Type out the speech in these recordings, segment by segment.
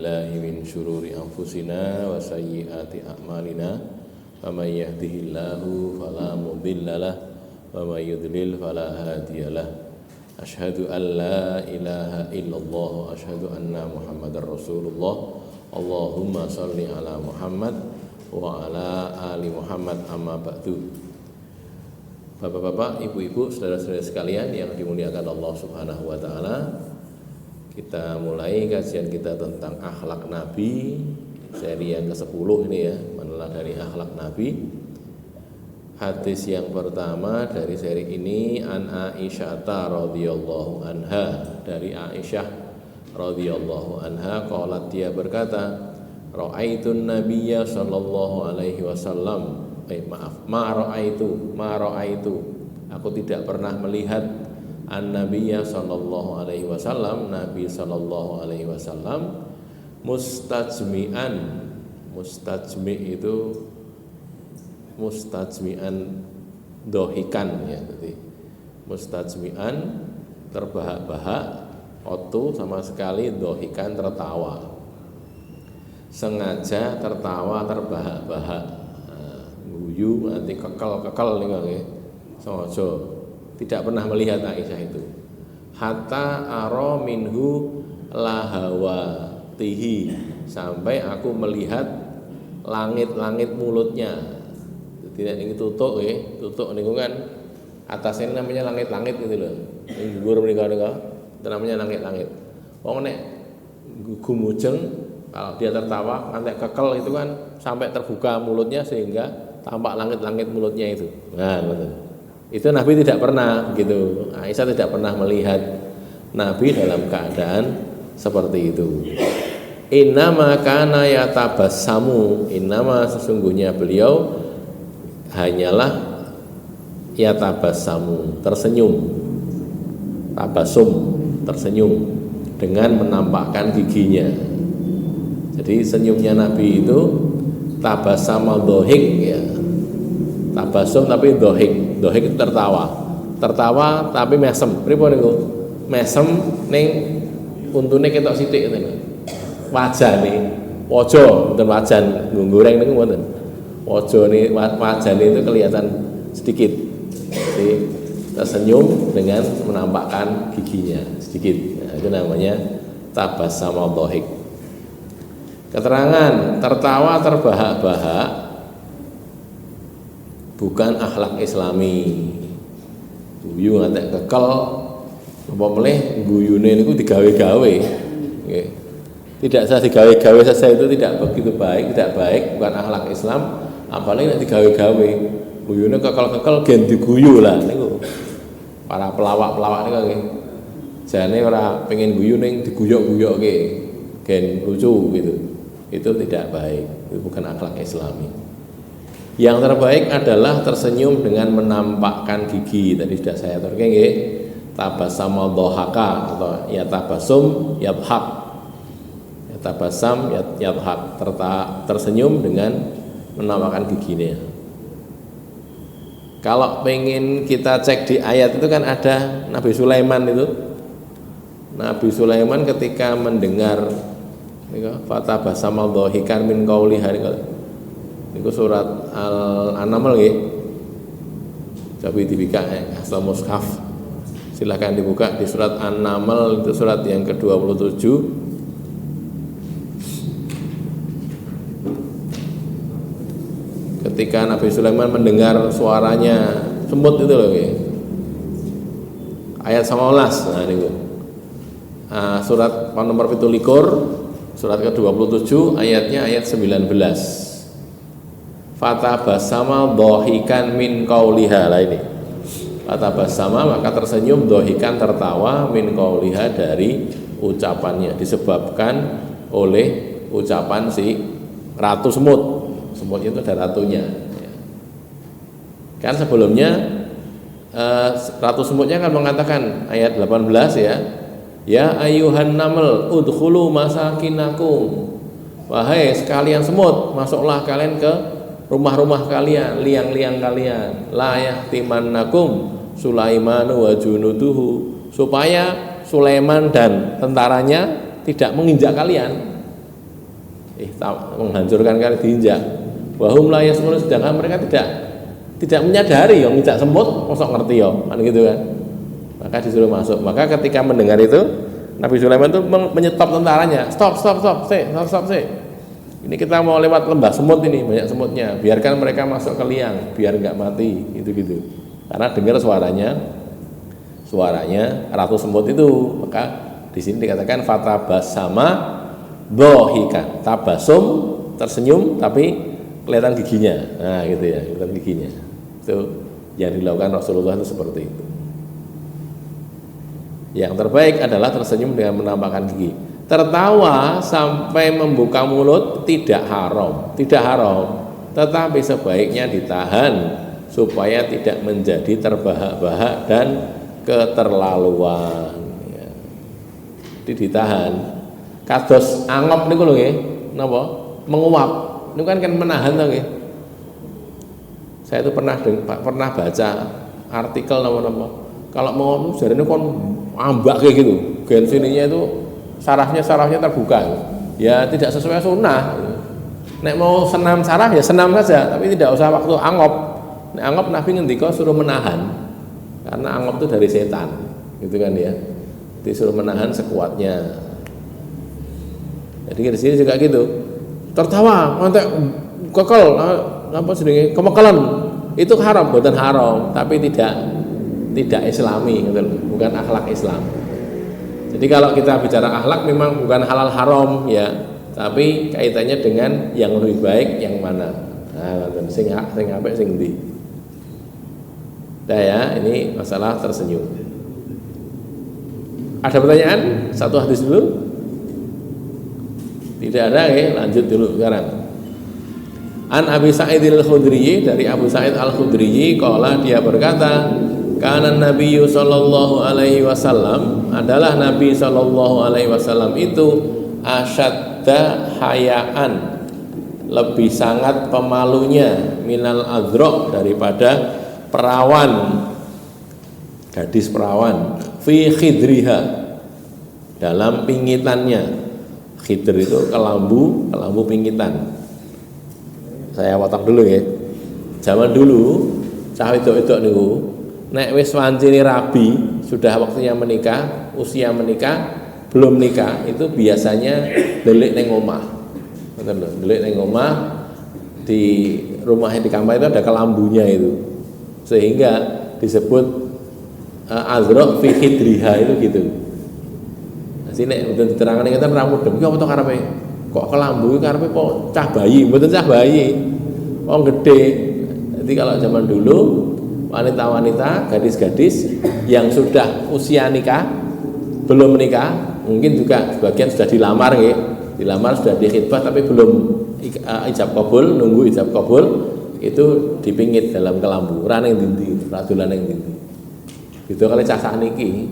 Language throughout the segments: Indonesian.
Billahi min syururi anfusina wa sayyiati a'malina faman yahdihillahu fala mudhillalah wa may yudlil fala hadiyalah. Asyhadu an la ilaha illallah wa asyhadu anna Muhammadar Rasulullah. Allahumma shalli ala Muhammad wa ala ali Muhammad, amma ba'du. Bapak-bapak, ibu-ibu, saudara-saudara sekalian yang dimuliakan Allah Subhanahu wa taala, kita mulai kajian kita tentang akhlak Nabi, seri yang ke-10 ini ya, meneladani akhlak Nabi. Hadis yang pertama dari seri ini an Aisyah radhiyallahu anha, dari Aisyah radhiyallahu anha qalat, dia berkata, ra'aitun nabiyya sallallahu alaihi wasallam, ma ra'aitu, aku tidak pernah melihat an-nabiyya sallallahu alaihi wasallam, Nabi sallallahu alaihi wasallam mustajmi'an. Mustajmi' itu mustajmi'an dohikan ya, jadi mustajmi'an terbahak-bahak, otu sama sekali, dohikan tertawa, sengaja tertawa terbahak-bahak, guyu nanti kekel nih nggih, sengaja. Tidak pernah melihat Aisyah itu. Hatta ara minhu lahawatihi, sampai aku melihat langit-langit mulutnya. Tidak ini tutuk nggih, tutuk niku kan atasnya namanya langit-langit gitu loh. Ning dhuwur menika itu namanya langit-langit. Wong nek gumujeng, kalau dia tertawa ngantek kekel itu kan sampai terbuka mulutnya sehingga tampak langit-langit mulutnya itu. Nah, betul. Itu Nabi tidak pernah gitu. Aisyah tidak pernah melihat Nabi dalam keadaan seperti itu. Innama kana yatabassamu, innama sesungguhnya beliau hanyalah yatabassamu, tersenyum. Tabassum, tersenyum dengan menampakkan giginya. Jadi senyumnya Nabi itu tabassama dhahik ya. Tabassum tapi dhahik. Dhahik itu tertawa tapi mesem. Pripun niku? Mesem ning untune ketok sithik ngoten. Wajane, waja mboten wajan goreng niku mboten. Wajane itu kelihatan sedikit. Jadi tersenyum dengan menampakkan giginya sedikit. Nah, itu namanya tabassama dhahik. Keterangan tertawa terbahak-bahak bukan akhlak Islami. Guyu ngantek kekel, apa meleh guyune niku digawe-gawe. Nggih. Tidak usah digawe-gawe saja, itu tidak begitu baik, tidak baik, bukan akhlak Islam. Apalagi nek digawe-gawe. Guyune kekel-kekel gen diguyu lah niku. Para pelawak-pelawak niku nggih. Jane ora pengen guyu ning diguyok-guyokke. Gen lucu gitu. Itu tidak baik. Itu bukan akhlak Islami. Yang terbaik adalah tersenyum dengan menampakkan gigi. Tadi sudah saya terangkan nggih. Tabassama dhahaka atau ya tabassum yadhak. Ya tabassam yadhak, tersenyum dengan menampakkan giginya. Kalau pengen kita cek di ayat itu kan ada Nabi Sulaiman itu. Nabi Sulaiman ketika mendengar fatabassama dhahikan min qauliha, niku surat Al-An'am nggih. Coba dibuka asal mushaf. Silakan dibuka di surat An-Naml, itu surat yang ke-27. Ketika Nabi Sulaiman mendengar suaranya semut itu loh nggih. Ayat 19. Nah niku. Surat nomor 17, surat ke-27 ayatnya ayat 19. Fatabassama dhahikan min qauliha, lah ini. Fatabassama maka tersenyum, dhahikan tertawa, min qauliha dari ucapannya, disebabkan oleh ucapan si ratu semut. Semut itu ada ratunya. Kan sebelumnya ratu semutnya kan mengatakan ayat 18 ya. Ya ayyuhan naml udkhulu masakinakum. Wahai sekalian semut, masuklah kalian ke rumah-rumah kalian, liang-liang kalian. La yahtimannakum Sulaimanu wa junuduhu, supaya Sulaiman dan tentaranya tidak menginjak kalian. menghancurkan kali diinjak. Wahum la yasmurun, sedangkan mereka tidak menyadari yang injak semut, mosok ngerti ya, kan gitu kan. Maka disuruh masuk. Maka ketika mendengar itu, Nabi Sulaiman itu menyetop tentaranya. Stop. Ini kita mau lewat lembah semut ini, banyak semutnya. Biarkan mereka masuk ke liang, biar nggak mati, gitu. Karena dengar suaranya ratu semut itu. Maka di sini dikatakan fatabasama dhahikan. Tabasum tersenyum tapi kelihatan giginya. Nah, gitu ya, kelihatan giginya. Itu yang dilakukan Rasulullah itu seperti itu. Yang terbaik adalah tersenyum dengan menampakkan gigi. Tertawa sampai membuka mulut tidak haram, tetapi sebaiknya ditahan supaya tidak menjadi terbahak-bahak dan keterlaluan. Ya. Jadi ditahan. Kados angop niku lho nggih, napa? Menguap. Niku kan menahan to nggih. Saya itu pernah baca artikel napa-napa. Kalau menguap jarene kon ambak kayak gitu. Gen sininya itu sarafnya terbuka. Ya tidak sesuai sunnah. Nek mau senam saraf ya senam saja, tapi tidak usah waktu angop. Nek angop Nabi ngendika suruh menahan. Karena angop itu dari setan. Gitu kan ya. Disuruh menahan sekuatnya. Jadi di sini juga gitu. Tertawa, ngantek kekel apa jenenge kemekelan. Itu haram, bukan haram, tapi tidak islami, bukan akhlak Islam. Jadi kalau kita bicara akhlak memang bukan halal haram ya, tapi kaitannya dengan yang lebih baik yang mana. Nah, sing apik sing ndi. Nah ya, ini masalah tersenyum. Ada pertanyaan? Satu hadis dulu? Tidak ada ya, lanjut dulu sekarang. An Abi Sa'id Al-Khudri, dari Abu Sa'id Al-Khudri qala, dia berkata, kana Nabi sallallahu alaihi wasallam, adalah Nabi sallallahu alaihi wasallam itu asyadda hayaan, lebih sangat pemalunya, minal adrok, daripada perawan, gadis perawan, fi khidriha, dalam pingitannya. Khidr itu kelambu pingitan. Saya potong dulu ya. Zaman dulu cah wedok-wedok niku nek wis wancine rabi, sudah waktunya menikah, usia menikah, belum nikah, itu biasanya delik ning omah. Ngoten lho, delik ning omah, di rumahnya di kamar itu ada kelambunya itu. Sehingga disebut azraq fi khidriha itu gitu. Nah, sini mboten diterangkan ngeten ra mudeng. Iki apa to karepe? Kok kelambu iki karepe kok cah bayi, mboten cah bayi. Wong gede. Jadi kalau zaman dulu wanita-wanita, gadis-gadis yang sudah usia nikah, belum menikah, mungkin juga sebagian sudah dilamar ya. Dilamar sudah dikhitbah tapi belum ijab kabul, nunggu ijab kabul, itu dipingit dalam kelambu, ra ning dindi, ra dolan ning dindi. Gitu kali cah sakniki.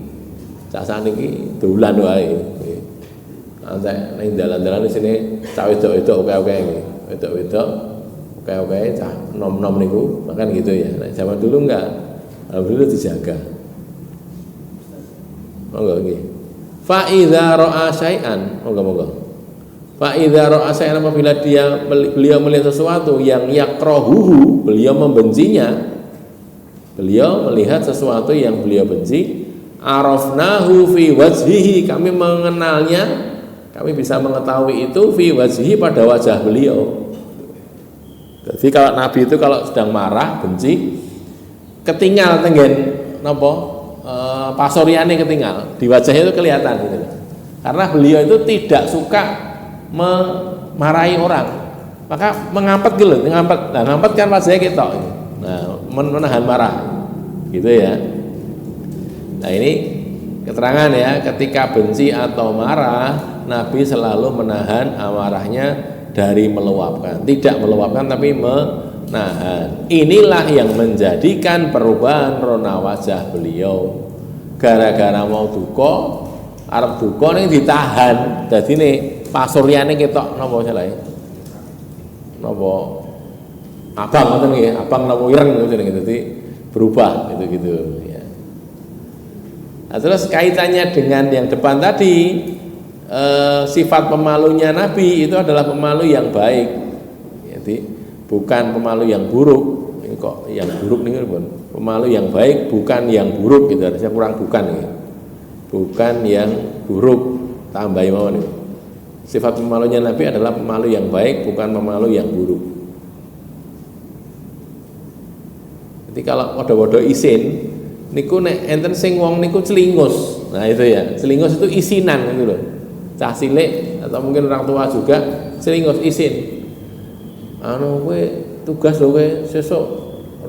Cah sakniki dolan wae. Antek ning dalan-dalan di sini cah wedok-wedok oke-oke nggih. Wedok-wedok oke-oke cah nom-nom niku, makan gitu ya. Nah, zaman dulu enggak. Alhamdulillah dijaga. Monggo nggih. Fa idza ra'a syai'an, monggo. Fa idza ra'a syai'an, apabila beliau melihat sesuatu yang yakrahuhu, beliau membencinya. Beliau melihat sesuatu yang beliau benci, arafnahu fi wajhihi, kami mengenalnya, kami bisa mengetahui itu fi wajhihi, pada wajah beliau. Jadi kalau Nabi itu kalau sedang marah, benci, ketinggal tenggen napa pasoriane ketinggal, di wajahnya itu kelihatan gitu. Karena beliau itu tidak suka memarahi orang. Maka mengampet gitu, ngampet. Nah, ngampet kan wajahnya ketok. Nah, menahan marah. Gitu ya. Nah, ini keterangan ya, ketika benci atau marah, Nabi selalu menahan amarahnya dari meluapkan. Tidak meluapkan tapi menahan. Inilah yang menjadikan perubahan rona wajah beliau. Gara-gara mau duka, arep duka ning ditahan. Dadi ne pasuryane ketok napa salah. Napa abang ngoten nggih, abang napa ireng ngoten nggih. Dadi berubah gitu-gitu ya. Nah, terus kaitannya dengan yang depan tadi, sifat pemalunya Nabi itu adalah pemalu yang baik. Jadi bukan pemalu yang buruk. Ini kok yang buruk nih, pemalu yang baik bukan yang buruk gitu. Saya kurang bukan nih. Bukan yang buruk, tambahin mau nih. Sifat pemalunya Nabi adalah pemalu yang baik, bukan pemalu yang buruk. Jadi kalau podo-podo isin niku nek enten sing wong niku celingus. Nah itu ya, celingus itu isinan gitu loh. Cah cilik atau mungkin orang tua juga celingus isin. Anu kowe tugas lho kowe sesuk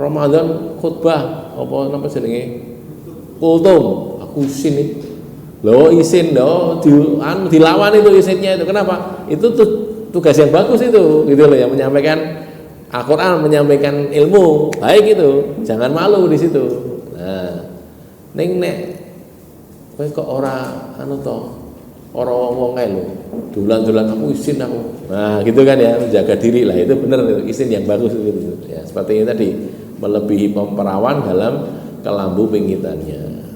Ramadan khutbah apa napa jenenge? Kultum, aku isin iki. Loh isin loh dilawan itu isinnya itu. Kenapa? Itu tugas yang bagus itu gitu loh, yang menyampaikan Al-Qur'an, menyampaikan ilmu. Baik itu. Jangan malu di situ. Nah, ning nek kowe kok ora anu to ora wong kae lho, dolan-dolan aku isin aku. Nah, gitu kan ya, menjaga diri lah, itu benar itu isin yang bagus itu. Ya, seperti ini tadi, melebihi pemperawan dalam kelambu pinggitannya.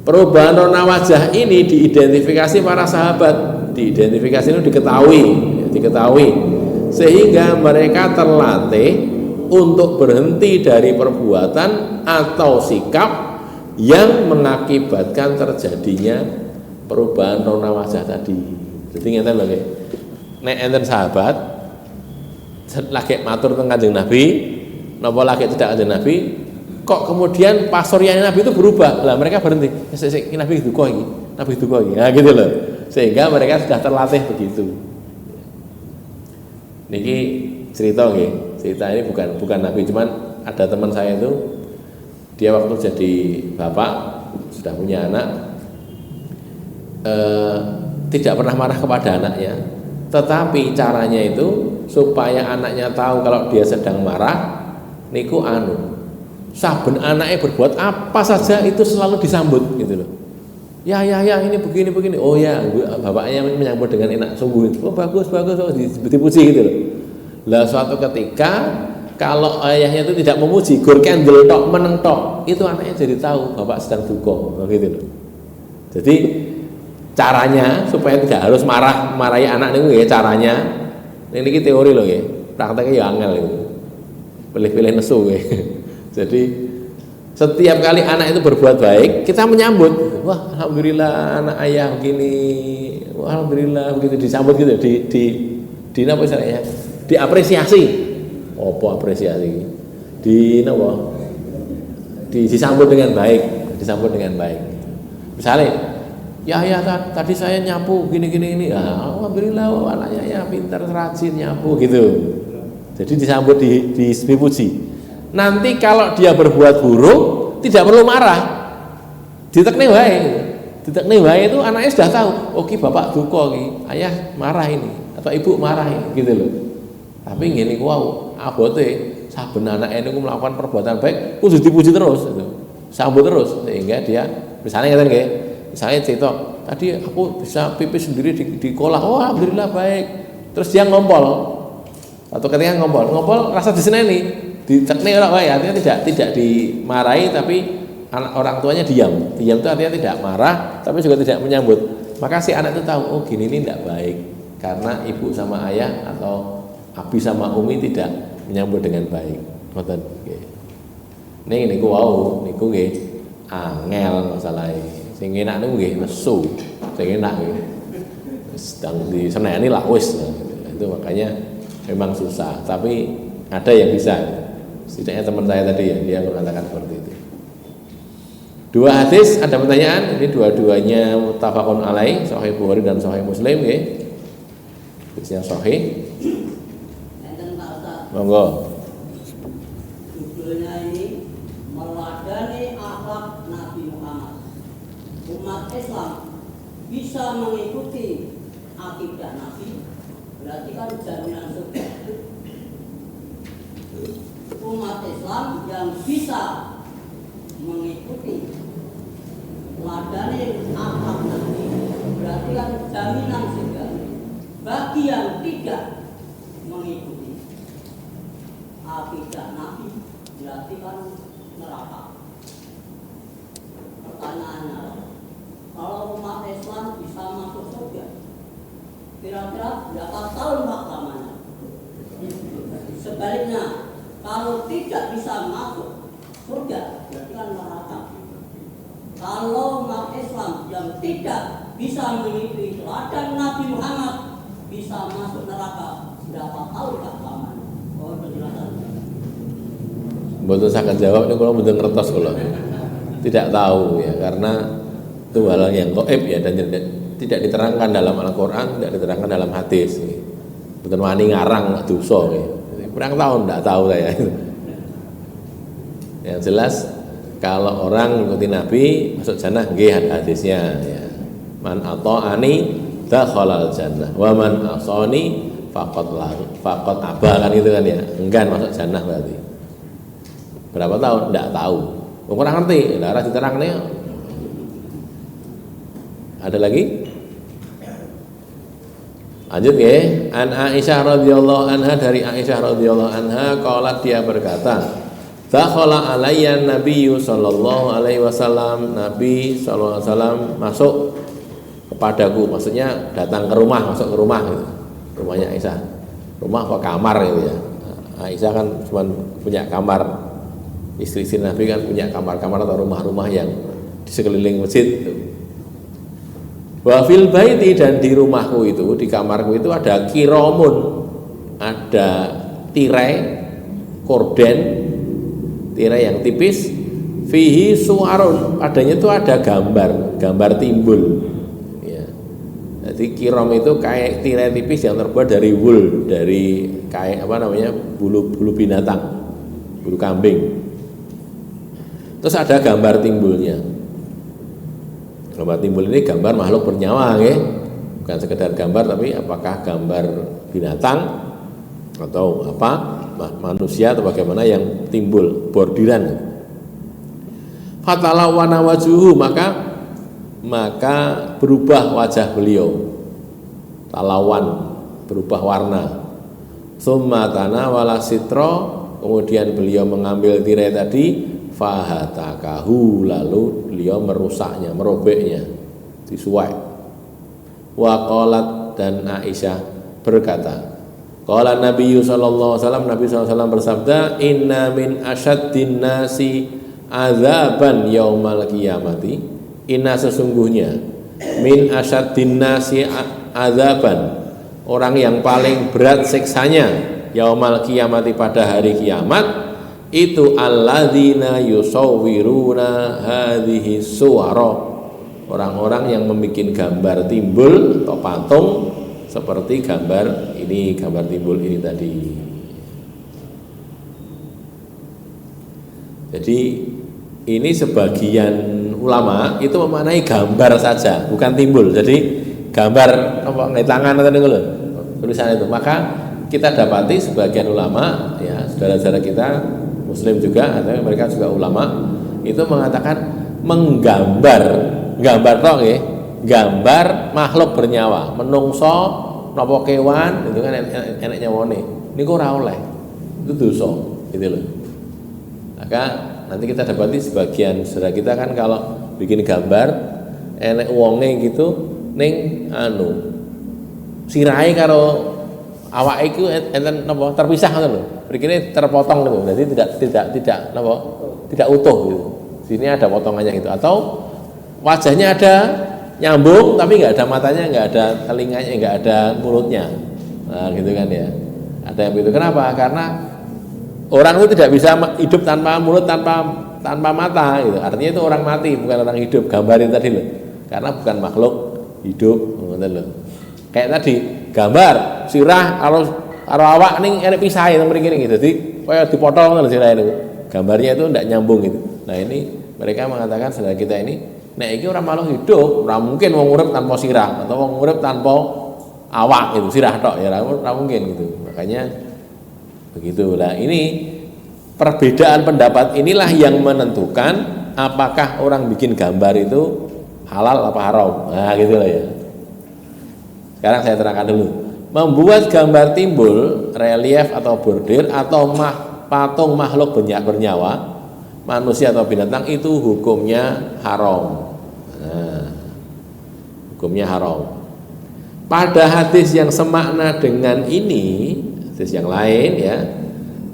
Perubahan rona wajah ini diidentifikasi para sahabat, diidentifikasi itu diketahui sehingga mereka terlatih untuk berhenti dari perbuatan atau sikap yang mengakibatkan terjadinya perubahan rona wajah tadi. Jadi ngeten lho nggih. Nek enten sahabat lagi matur teng Kanjeng Nabi, napa lagi tidak Kanjeng Nabi, kok kemudian pasoryane Nabi itu berubah. Lah mereka berhenti. Sik Nabi duka iki, Nabi duka iki. Nah gitu loh. Sehingga mereka sudah terlatih begitu. Niki cerita nggih. Cerita ini bukan Nabi, cuman ada teman saya itu dia waktu jadi bapak sudah punya anak. Tidak pernah marah kepada anaknya, tetapi caranya itu supaya anaknya tahu kalau dia sedang marah niku saben anaknya berbuat apa saja itu selalu disambut gitu loh. Ya ini begini. Oh ya, bapaknya menyambut dengan enak sungguh. Oh bagus oh, dipuji gitu loh. Lah suatu ketika kalau ayahnya itu tidak memuji, gur kendel tok meneng tok, itu anaknya jadi tahu bapak sedang duka gitu loh. Jadi caranya supaya tidak harus marahi anak niku ya caranya. Ini teori loh ya. Prakteknya ya angel itu. Pilih-pilih nesu ya. Jadi setiap kali anak itu berbuat baik, kita menyambut. Wah, alhamdulillah anak ayah begini. Wah, alhamdulillah begitu disambut gitu di apa istilahnya? Diapresiasi. Apa apresiasi? Disambut dengan baik, Misalnya ya tadi saya nyapu gini. Alhamdulillah anaknya ya pintar rajin nyapu gitu. Jadi disambut dipuji. Nanti kalau dia berbuat buruk tidak perlu marah. Ditekne wae itu anaknya sudah tahu. Oke bapak duka iki, ayah marah ini atau ibu marah ini gitu loh. Tapi ngene ku wau abote saben anake niku melakukan perbuatan baik kudu dipuji terus gitu. Sambut terus sehingga dia misalnya ngeten nggih. Misalnya cerita, tadi aku bisa pipis sendiri di kolam, oh alhamdulillah baik. Terus dia ngompol, atau ketika ngompol rasa diseneni, ditekne ora wae, artinya tidak dimarahi tapi orang tuanya diam itu artinya tidak marah tapi juga tidak menyambut. Maka si anak itu tahu, oh gini ini tidak baik karena ibu sama ayah atau abi sama umi tidak menyambut dengan baik. Ngoten nggih. Niku wau niku nggih angel masalahnya. Sing enak niku nggih nesu, sing enak nggih. Sedang diseneni lah wis. Itu makanya memang susah, tapi ada yang bisa. Setidaknya teman saya tadi ya, dia mengatakan seperti itu. Dua hadis ada pertanyaan, ini dua-duanya muttafaqun alaih, Sahih Bukhari dan Sahih Muslim nggih. Hadisnya sahih. Monggo. Judulnya ini meladani akhlak Nabi Muhammad. Umat Islam bisa mengikuti akidah Nabi, berarti kan jaminan surga. Umat Islam yang bisa mengikuti meladani akhlak Nabi, berarti kan jaminan surga. Bagi yang tidak mengikuti akidah Nabi, berarti kan neraka. Pertanyaannya, kalau umat Islam bisa masuk surga, kira-kira berapa tahun mahkamahnya. Sebaliknya, kalau tidak bisa masuk surga, berarti kan neraka. Kalau umat Islam yang tidak bisa mengikuti teladan Nabi Muhammad bisa masuk neraka, berapa tahun mahkamahnya? Oh, penjelasan. Mboten saged jawab niku kula mboten ngertos kula. Tidak tahu ya, karena itu hal yang gaib ya, dan tidak diterangkan dalam Al-Qur'an, tidak diterangkan dalam hadis. Mboten wani ngarang dosa nggih. Kurang tahu, enggak tahu saya. Yang jelas kalau orang mengikuti Nabi masuk jannah nggih hadisnya ya. Man ata'ani dakhalal jannah wa man asani faqad aba kan itu kan ya. Enggan masuk jannah berarti. Berapa tahun? Enggak tahu. Kurang ngerti, ora diterangne. Ada lagi? Lanjut ya. An Aisyah radhiyallahu anha, dari Aisyah radhiyallahu anha qalat, dia berkata, dakhala alayya nabiyyu sallallahu alaihi wasallam, Nabi sallallahu alaihi wasallam masuk kepadaku, maksudnya datang ke rumah, masuk ke rumah gitu. Rumahnya Aisyah. Rumah apa kamar gitu ya. Aisyah kan cuma punya kamar. Istri-istri Nabi kan punya kamar-kamar atau rumah-rumah yang di sekeliling masjid itu. Wa fil baiti, dan di rumahku itu, di kamarku itu ada kiromun, ada tirai korden, tirai yang tipis, fihi suwarun, padanya itu ada gambar timbul ya. Jadi kirom itu kayak tirai tipis yang terbuat dari wool, dari kayak apa namanya, bulu binatang, bulu kambing. Terus ada gambar timbulnya. Gambar timbul ini gambar makhluk bernyawa ya. Bukan sekedar gambar, tapi apakah gambar binatang atau apa, manusia atau bagaimana yang timbul, bordiran. Fatalawana wajuhu, maka berubah wajah beliau. Talawan, berubah warna. Summa tanawala sitro, kemudian beliau mengambil tirai tadi, fahatakahu, lalu beliau merusaknya, merobeknya, disuai. Wa qalat, dan Aisyah berkata, qala Nabi sallallahu alaihi wasallam, Nabi sallallahu alaihi wasallam bersabda, inna min asyaddin nasi azaban yaumal qiyamati, inna, sesungguhnya, min asyaddin nasi azaban, orang yang paling berat siksanya, yaumal qiyamati, pada hari kiamat, itu alladzina yusawwiruna hadhihi suwara, orang-orang yang membuat gambar timbul atau patung seperti gambar ini, gambar timbul ini tadi. Jadi ini sebagian ulama itu memaknai gambar saja, bukan timbul. Jadi gambar apa tangan atau niku lho, tulisan itu. Maka kita dapati sebagian ulama ya, saudara-saudara kita Muslim juga, atau mereka juga ulama, itu mengatakan menggambar, gambar toh ya, gambar makhluk bernyawa, menungso, nopo kewan, itu kan enak nyawone. Niku ora oleh, itu dosa, gitu loh. Maka nanti kita dapati sebagian saudara kita kan kalau bikin gambar, enek wonge gitu, ning sirai karo awak itu enten napa terpisah ngoten lho. Mrikine terpotong lho. Jadi tidak napa? Tidak utuh gitu. Sini ada potongannya gitu, atau wajahnya ada nyambung tapi enggak ada matanya, enggak ada telinganya, enggak ada mulutnya. Nah, gitu kan ya. Ada yang begitu. Kenapa? Karena orang itu tidak bisa hidup tanpa mulut, tanpa mata gitu. Artinya itu orang mati, bukan orang hidup. Gambarin tadi loh. Karena bukan makhluk hidup, ngoten lho. Kayak tadi gambar sirah karo awak ning enek pisahe nang mriki gitu. Dadi kaya dipotong ngono sirah itu. Gambarnya itu ndak nyambung gitu. Nah, ini mereka mengatakan saudara kita ini, nek iki ora makhluk hidup, ora mungkin wong urip tanpa sirah atau wong urip tanpa awak gitu, sirah tok ya ora mungkin gitu. Makanya begitu. Nah, ini perbedaan pendapat inilah yang menentukan apakah orang bikin gambar itu halal apa haram. Nah, gitu lah ya. Sekarang saya terangkan dulu. Membuat gambar timbul, relief atau bordir atau patung makhluk bernyawa, manusia atau binatang, itu hukumnya haram. Nah, hukumnya haram. pada hadis yang semakna dengan ini, hadis yang lain ya,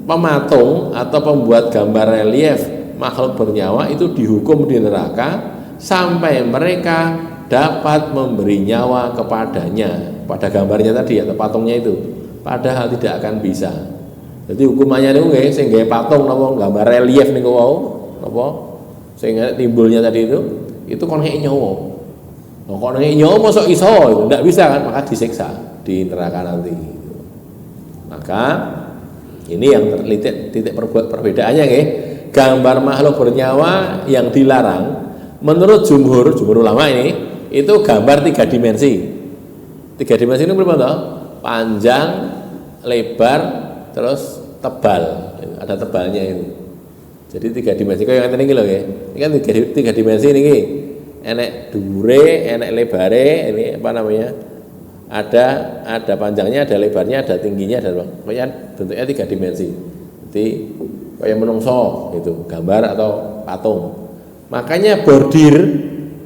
pematung atau pembuat gambar relief makhluk bernyawa itu dihukum di neraka sampai mereka dapat memberi nyawa kepadanya, pada gambarnya tadi atau patungnya itu, padahal tidak akan bisa. Jadi hukumannya niku nggih sing gawe patung napa gambar relief niku wau napa sing timbulnya tadi itu kon ngeki nyawa. Nah, kok ngeki nyawa mosok iso itu ndak bisa kan, maka disiksa di neraka nanti. Maka ini yang titik perbedaannya nggih. Gambar makhluk bernyawa yang dilarang menurut jumhur ulama ini itu gambar 3 dimensi. 3 dimensi ini berapa toh? Panjang, lebar, terus tebal. Ada tebalnya itu. Jadi 3 dimensi kayak yang ini lho ya. Ini kan 3 dimensi ini. Enek dhuwure, enek lebare, ini apa namanya? Ada panjangnya, ada lebarnya, ada tingginya, ada pokoknya bentuknya 3 dimensi. Jadi kayak menungso itu gambar atau patung. Makanya bordir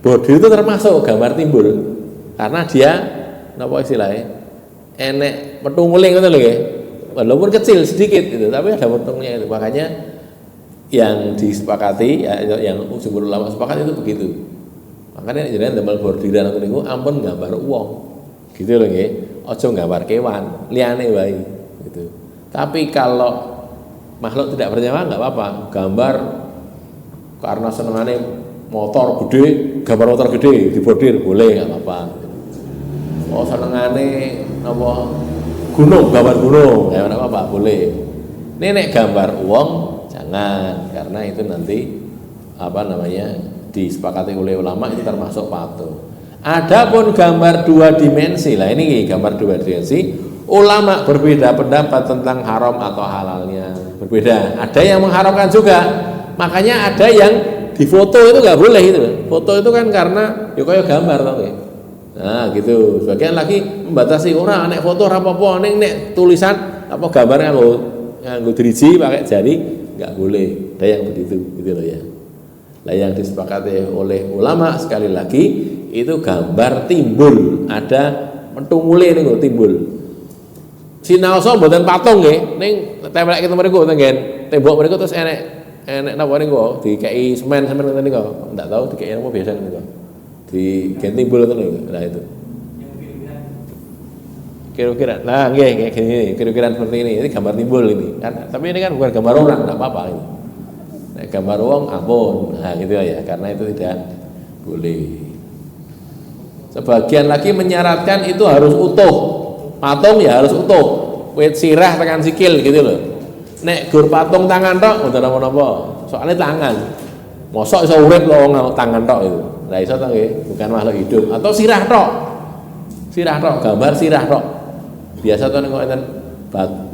itu termasuk gambar timbul karena dia napa istilahnya enek petunguling itu loh ya, walaupun kecil sedikit itu tapi ada petungnya itu. Makanya yang disepakati ya, yang jumhur ulama sepakat itu begitu. Makanya jenengan damel bordiran atau niku ampun gambar uang gitu loh nggih, aja gambar kewan liyane wae gitu. Tapi kalau makhluk tidak bernyawa nggak apa-apa, gambar karena senengannya motor gede, gambar motor gede dibordir boleh nggak apa-apa. Oh senengannya apa gunung, gambar gunung ya nggak apa-apa boleh. Nek gambar uang jangan, karena itu nanti apa namanya disepakati oleh ulama itu termasuk patung. Adapun gambar 2 dimensi, lah ini gambar 2 dimensi, ulama berbeda pendapat tentang haram atau halalnya, berbeda. Ada yang mengharamkan juga, makanya ada yang difoto itu nggak boleh itu. Foto itu kan karena ya kayak gambar tau ya. Nah gitu. Sebagian lagi membatasi orang nek foto apa-apa, nek tulisan apa gambarnya nganggo driji pakai jari nggak boleh. Ada yang begitu, gitu loh ya. Nah yang disepakati oleh ulama sekali lagi itu gambar timbul, ada mentungule niku timbul. Sinaosa mboten patung nggih, ning tempelake kita mriku tenggen tembok mriku terus enek napa niku dikeki semen ngoten niku. Ndak tahu dikeki apa biasa niku. Di gen timbul ngoten niku. Nah itu. Kira-kira. Nah, nggih kayak gini, kira-kira seperti ini. Ini gambar timbul ini. Kan, tapi ini kan bukan gambar orang, enggak apa-apa ini. Nah, gambar wong ampun. Nah, gitu ya, karena itu tidak boleh. Sebagian lagi menyarankan itu harus utuh. Patung ya harus utuh. Wit sirah tekan sikil gitu loh. Nek gur patung tangan tok mboten napa-napa. Soalnya tangan. Mosok iso urip kok tangan tok itu. Lah iso to nggih, bukan makhluk hidup. Atau sirah tok. Sirah tok, gambar sirah tok. Biasa to nek enten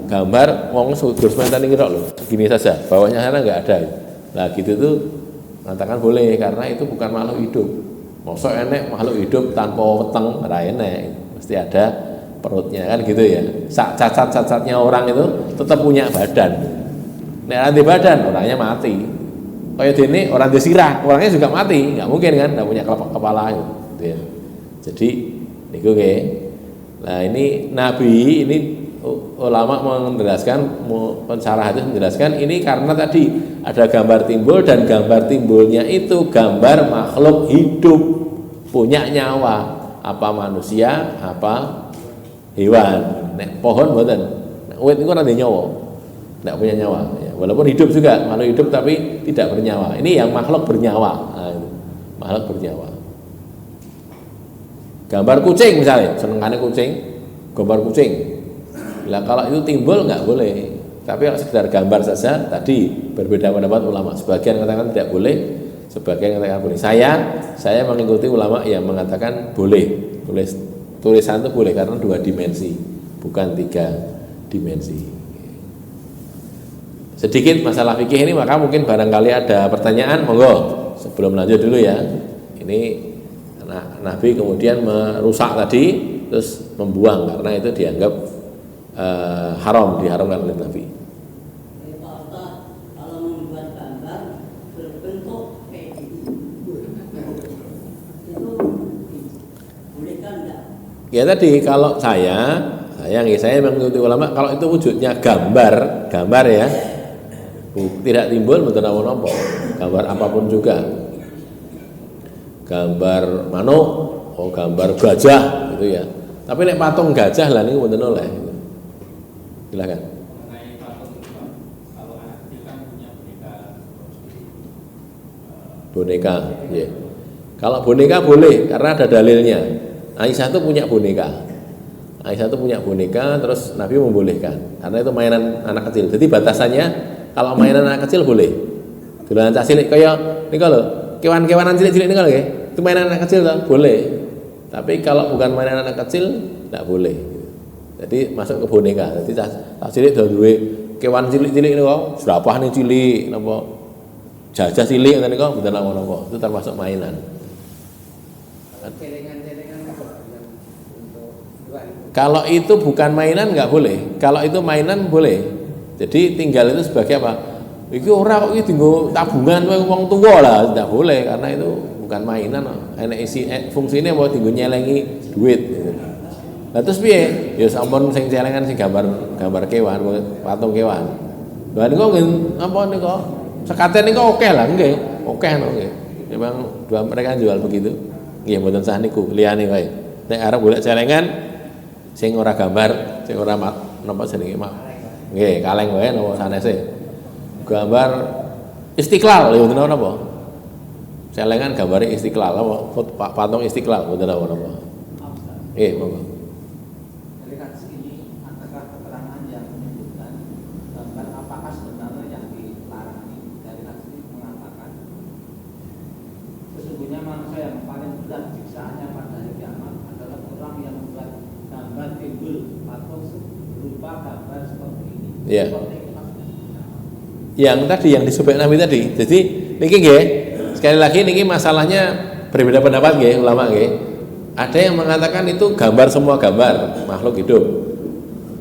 gambar wong gur sementan iki tok lho. Segini saja, bawahnya sana enggak ada. Nah gitu tuh mengatakan boleh karena itu bukan makhluk hidup. Mosok enek makhluk hidup tanpa weteng ora enek, mesti ada perutnya kan gitu ya. Cacat-cacatnya orang itu tetap punya badan. Nek ora badan orangnya mati. Kayak dene orang disirah, orangnya juga mati, nggak mungkin kan, nggak punya kepala gitu ya. Jadi niku nggih. Nah, ini Nabi ini ulama menjelaskan, pensyarah hadis menjelaskan ini karena tadi ada gambar timbul dan gambar timbulnya itu gambar makhluk hidup punya nyawa, apa manusia, apa hewan. Nek pohon mboten. Nek wit niku ora nyawa. Nek punya nyawa ya. Walaupun hidup juga, makhluk hidup tapi tidak bernyawa. Ini yang makhluk bernyawa. Nah, itu. Makhluk bernyawa. Gambar kucing misalnya, senengane kucing, gambar kucing. Nah, kalau itu timbul nggak boleh. Tapi kalau sekedar gambar saja, tadi berbeda pendapat ulama. Sebagian mengatakan tidak boleh, sebagian mengatakan boleh. Saya mengikuti ulama yang mengatakan boleh. Tulisan itu boleh karena 2 dimensi, bukan 3 dimensi. Sedikit masalah fikih ini, maka mungkin barangkali ada pertanyaan, monggo. Sebelum lanjut dulu ya. Ini Nabi kemudian merusak tadi, terus membuang karena itu dianggap haram, diharamkan oleh Nabi. Pak Ustaz, kalau membuat gambar berbentuk kayak gitu, itu bolehkan enggak? Ya tadi kalau saya mengikuti ulama kalau itu wujudnya gambar ya, tidak timbul mboten napa-napa. Gambar apapun juga. Gambar manuk, gambar gajah gitu ya. Tapi nek patung gajah lah niku mboten oleh. Silakan. Mengenai patung itu, kalau anak kecil kan punya Boneka, ya. Kalau boneka boleh karena ada dalilnya. Aisyah itu punya boneka. Terus Nabi membolehkan karena itu mainan anak kecil. Jadi batasannya kalau mainan anak kecil boleh. Dolanan cah cilik kaya nika lho, kewan-kewanan cilik-cilik nika lho nggih. Itu mainan anak kecil toh, boleh. Tapi kalau bukan mainan anak kecil tidak boleh. Jadi masuk ke boneka. Jadi cah cilik do duwe kewan cilik-cilik niku, serapah nih cilik napa jajah cilik ngoten niku mboten napa-napa. Itu termasuk mainan. Kalau itu bukan mainan nggak boleh. Kalau itu mainan boleh. Jadi tinggal itu sebagai apa? Iki ora kok iki dienggo tabungan wong tuwa lah, tidak boleh karena itu bukan mainan. Enek isi fungsine mau dienggo nyelengi duit. Lah terus piye? Ya sampun sing celengan sing gambar kewan, patung kewan. Lah niku apa niku? Sekaten niku oke lah nggih. Oke nggih. Memang dua mereka jual begitu. Nggih mboten sah niku, liyane wae. Nek arep golek celengan sing ora gambar, sing ora napa jenenge mak. Nggih, kaleng wae napa sanese. Gambar Istiqlal lho ngoten napa? Celengan gambare Istiqlal apa? Patung Istiqlal ngoten napa? Monggo. Dari kasus ini, apakah keterangan yang menyebutkan gambar apakah sebenarnya yang dilarang ini? Dari kasus ini mengatakan sesungguhnya manusia yang paling berat siksaannya pada hari kiamat adalah orang yang membuat gambar timbul atau berupa gambar seperti ini. Iya. Seperti ini maksudnya. Yang tadi yang disebut Nabi tadi. Jadi niki nggih, sekali lagi niki masalahnya berbeda pendapat nggih ulama nggih. Ada yang mengatakan itu gambar semua gambar makhluk hidup.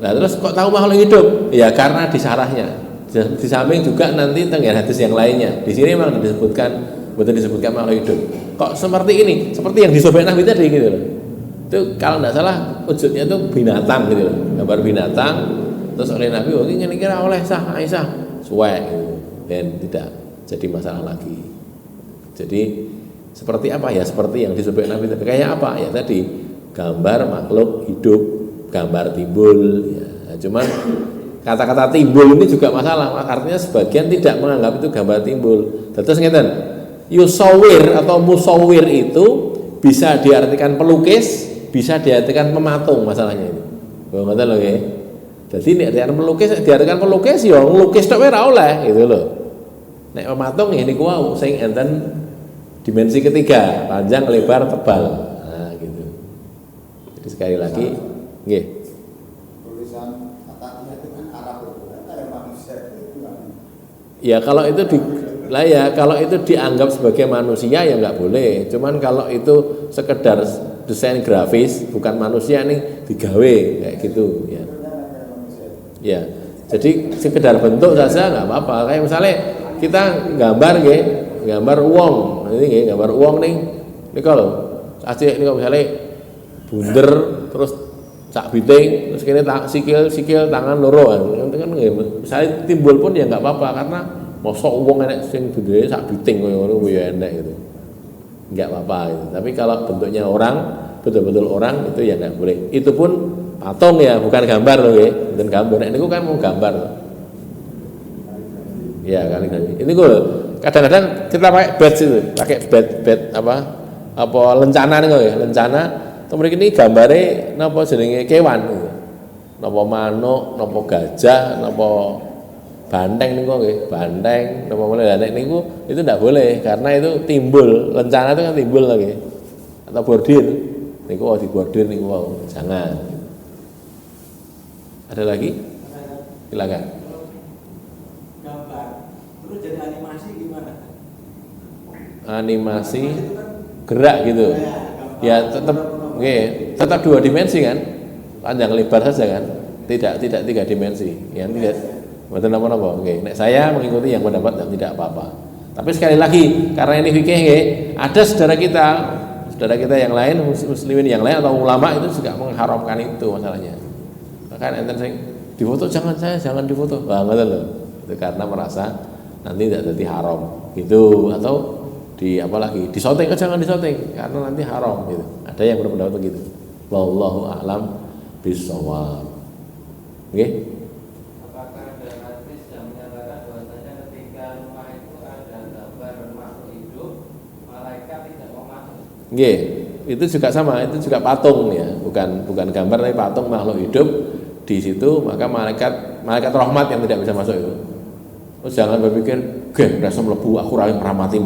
Nah terus kok tahu makhluk hidup? Ya karena di syarahnya. Di samping juga nanti tengah hadis yang lainnya. Di sini memang disebutkan betul disebutkan makhluk hidup. Kok seperti ini? Seperti yang disebut Nabi tadi gitu loh. Itu kalau tidak salah wujudnya itu binatang gitu loh. Gambar binatang. Terus oleh Nabi, oh ini kira oleh sah Aisyah, suwek gitu. Dan tidak jadi masalah lagi. Jadi seperti apa ya? Seperti yang disebut Nabi tadi. Kayak apa ya tadi? Gambar makhluk hidup, gambar timbul. Ya, cuman kata-kata timbul ini juga masalah. Artinya sebagian tidak menganggap itu gambar timbul. Terus ngeten, yusawir atau musawir itu bisa diartikan pelukis, bisa diartikan pematung masalahnya itu. Ngeten lho nggih. Jadi nek diartikan pelukis ya nglukis tok ora oleh gitu loh. Nek pematung ini niku sing enten dimensi ketiga, panjang, lebar, tebal. Nah, gitu. Jadi sekali lagi, nggih. Tulisan kata-katanya itu kan Arab itu kan ada manusia itu kan. Ya kalau itu kalau itu dianggap sebagai manusia ya nggak boleh. Cuman kalau itu sekedar desain grafis bukan manusia nih digawe kayak gitu ya. Ya. Jadi sekedar bentuk saja nggak apa-apa. Kayak misalnya kita gambar uang, ini gambar uang nih kalau aceh ini kalau misalnya bunder terus sak biting terus kini sikil tangan loro itu kan misalnya timbul pun ya nggak apa-apa karena mosok uang enek sing budaya sak biting ngono ya enek gitu nggak apa-apa gitu. Tapi kalau bentuknya orang betul-betul orang itu ya nggak boleh. Itu pun patung ya bukan gambar loh ya, bukan gambar. Ini kan mau gambar loh. Ya kali-kali. Ini gue kadang-kadang kita pakai bed apa lencana nih ya, lencana. Kemudian ini gambarnya napa jenenge kewan gitu. Napa manuk, napa gajah, napa banteng niku nggih, banteng, napa mulai nek niku itu tidak boleh karena itu timbul. Lencana itu kan timbul lagi. Atau bordir. Niku di bordir niku jangan. Ada lagi? Silakan. Gambar terus jadi animasi gimana? Animasi gerak gitu. Ya tetap dua dimensi kan, panjang lebar saja kan, tidak tiga dimensi. Yang tidak betul apa-apa. Oke, nek saya mengikuti yang pendapat tidak apa-apa. Tapi sekali lagi karena ini fikih ada saudara kita saudara kita yang lain, muslimin yang lain atau ulama itu juga mengharamkan itu masalahnya. Maka enten sing difoto jangan difoto. Wah, ngoten lho. Itu karena merasa nanti tidak jadi haram gitu, atau apalagi disoting jangan disoting karena nanti haram gitu. Ada yang berpendapat begitu. Wallahu a'lam bishawab. Nggih. Apakah ada hadis yang menyatakan bahwasanya ketika rumah itu ada gambar makhluk hidup, malaikat tidak mau masuk? Nggih, itu juga sama, itu juga patung ya, bukan gambar tapi patung makhluk hidup di situ, maka malaikat rahmat yang tidak bisa masuk itu. Terus jangan berpikir, "Geh, rasa mlebu aku ra mati.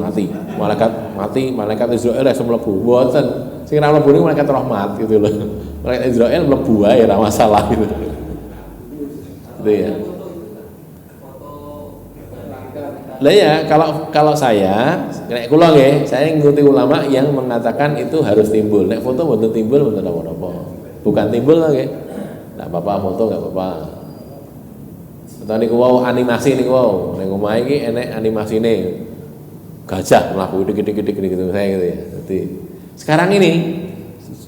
Malaikat Israel rasa mlebu." Mboten. Sing ra mlebu niku malaikat rahmat gitu loh. Malaikat Israel mlebu wae ora masalah gitu. Itu ya. Lah ya, kalau saya, nek kula nggih, saya ngikuti ulama yang mengatakan itu harus timbul. Nek foto mboten timbul mboten apa-apa. Bukan timbul lah nggih. Enggak apa-apa foto enggak apa-apa. Atau niku wau animasi niku wau. Ning omahe iki enek animasine. Gajah mlaku dik-dik gitu saya gitu ya. Jadi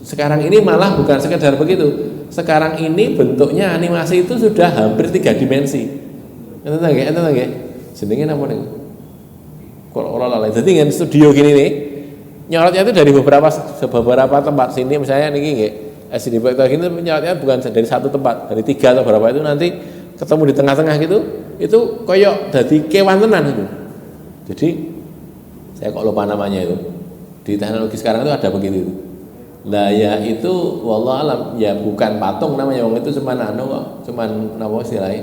sekarang ini malah bukan sekedar begitu. Sekarang ini bentuknya animasi itu sudah hampir 3 dimensi. Enten nggih? Jenenge napa niku? Kok ora lali. Dadi ngen studio gini nih. Nyorotnya itu dari beberapa tempat sini misalnya niki nggih. SD Pak ini nyorotnya bukan dari satu tempat, dari 3 atau berapa itu nanti ketemu di tengah-tengah gitu. Itu koyok dadi kewan tenan itu. Jadi saya kok lupa namanya itu. Di teknologi sekarang itu ada begitu. Lah ya itu wallahu alam ya bukan patung namanya, wong itu cuman kok, cuman napa istilahnya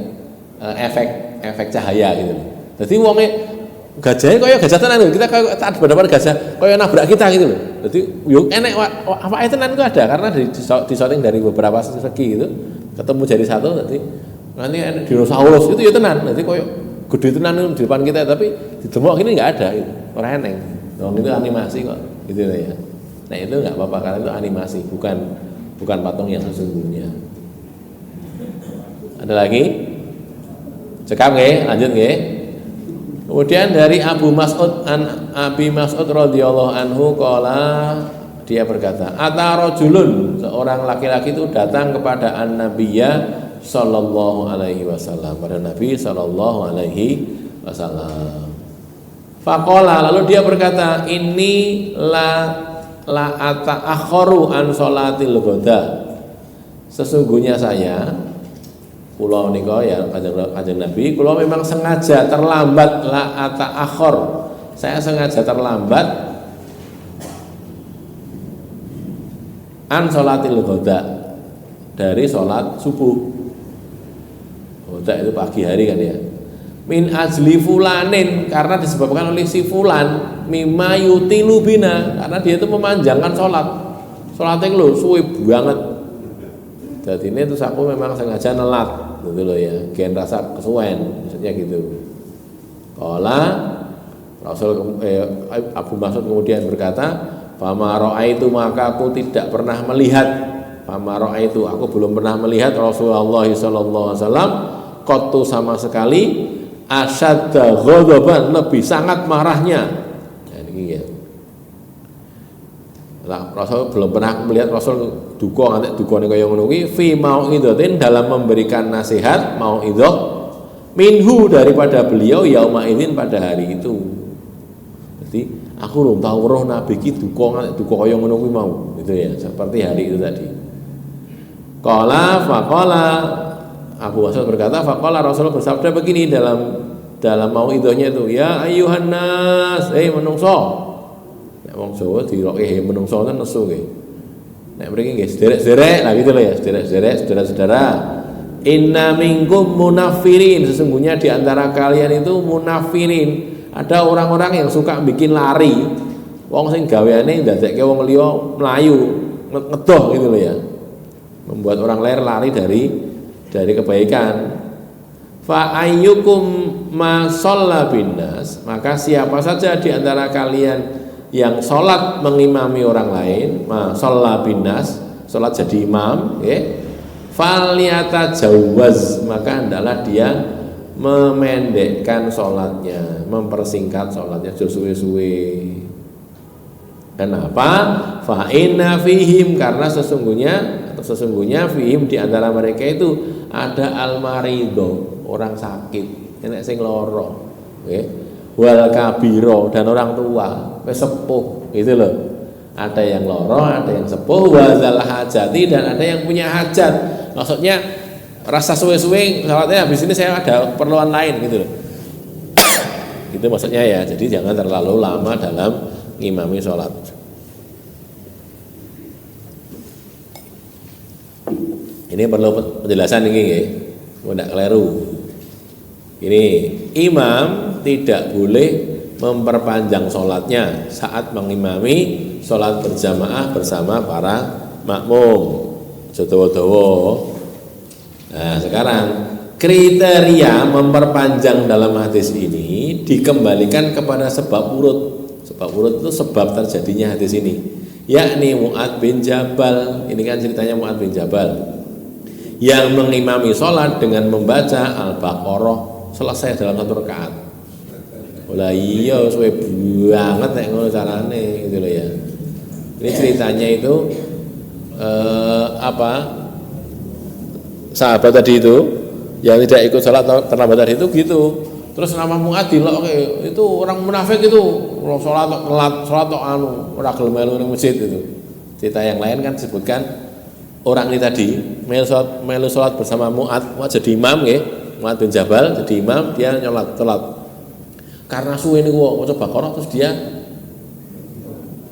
efek cahaya gitu. Jadi wonge gajahnya koyo gajah tenan lho. Kita koyo tak bener-bener gajah koyo nabrak kita gitu loh. Jadi yo enek awake tenan itu ada karena di shooting dari beberapa segi gitu. Ketemu jadi satu nanti enek dinosaurus itu ya tenan. Nanti koyo gede tenan di depan kita tapi di demok gini enggak ada gitu. Ora eneng. Wong itu animasi kok gitu loh ya. Nah itu enggak apa-apa karena itu animasi, bukan patung yang sesungguhnya. Ada lagi? Cekap nggih, lanjut nggih. Kemudian dari Abi Mas'ud radhiyallahu anhu qala, dia berkata, "Ata rajulun," seorang laki-laki itu datang kepada an-nabiyya sallallahu alaihi wasallam, pada Nabi sallallahu alaihi wasallam. Faqala, lalu dia berkata, "Ini la ata'akharu an sholatil ghada." Sesungguhnya saya kula nika ya Kanjeng Nabi, kula memang sengaja terlambat, la ata'akhir. Saya sengaja terlambat an sholatil ghada, dari sholat subuh. Ghada itu pagi hari kan ya. Min ajli fulanin, karena disebabkan oleh si fulan, mimma yutilu bina, karena dia itu memanjangkan sholatnya lho suwe banget. Jadi ini terus aku memang sengaja nelat gitu loh ya, gen rasa kesuwen maksudnya gitu. Qala Abu Mas'ud kemudian berkata, "Fama ra'aitu, maka aku tidak pernah melihat, fama ra'aitu, aku belum pernah melihat Rasulullah sallallahu alaihi wasallam qattu sama sekali asyadda ghadaban, lebih sangat marahnya." Nah, ini ya. Lah, Rasul belum pernah melihat Rasul duka nganti dukane kaya ngono kuwi fi mau'idatin, dalam memberikan nasihat mau'idah minhu, daripada beliau yauma idzin, pada hari itu. Jadi aku belum tahu roh Nabi ki duka nganti duka kaya ngono kuwi mau, gitu ya, seperti hari itu tadi. Qala faqala, Abu Mas'ud berkata, faqala, Rasulullah bersabda begini dalam mau'idahnya itu, "Ya ayyuhan nas, menungso." Nek wong Jawa diroke menungso ten nesu nggih. Nek mriki nggih sederek-sederek lah gitu loh ya, sederek-sederek saudara-saudara. Inna minkum munafirin, sesungguhnya di antara kalian itu munafirin. Ada orang-orang yang suka bikin lari. Wong sing gaweane ndadekke wong liya mlayu, ngedoh gitu loh ya. Membuat orang lain lari dari kebaikan. Fa ayyukum ma shalla binnas, maka siapa saja di antara kalian yang sholat mengimami orang lain, ma shalla binnas, sholat jadi imam, falyata jawaz, maka hendaklah dia memendekkan sholatnya, mempersingkat sholatnya, suwe-suwe. Kenapa? Fa inna fihim, karena sesungguhnya fihim di antara mereka itu ada al-marido, orang sakit, enek sing loro, nggih. Wal kabiro, dan orang tua, wis sepuh, gitu loh. Ada yang loro, ada yang sepuh, wazal hajati, dan ada yang punya hajat. Maksudnya rasa suwe-suwe salatnya habis ini saya ada keperluan lain gitu loh. Itu maksudnya ya. Jadi jangan terlalu lama dalam ngimami sholat. Ini perlu penjelasan ini ya, tidak keliru. Ini imam tidak boleh memperpanjang sholatnya saat mengimami sholat berjamaah bersama para makmum. Sedawa-dawa. Nah sekarang kriteria memperpanjang dalam hadis ini dikembalikan kepada sebab urut. Sebab urut itu sebab terjadinya hadis ini, yakni Mu'adz bin Jabal. Ini kan ceritanya Mu'adz bin Jabal yang mengimami sholat dengan membaca Al-Baqarah selesai dalam satu rakaat. Lah iya suwe banget nek ngono carane gitu loh ya. Ini ceritanya itu sahabat tadi itu yang tidak ikut sholat terlambat tadi itu gitu. Terus nama Mu'adz itu orang munafik itu, sholat tok ora gelem melu ning masjid itu. Cerita yang lain kan disebutkan orang ini tadi melu sholat bersama Mu'adz jadi imam nggih. Mu'adz bin Jabal jadi imam, dia sholat. Karena suwe niku maca Baqarah terus dia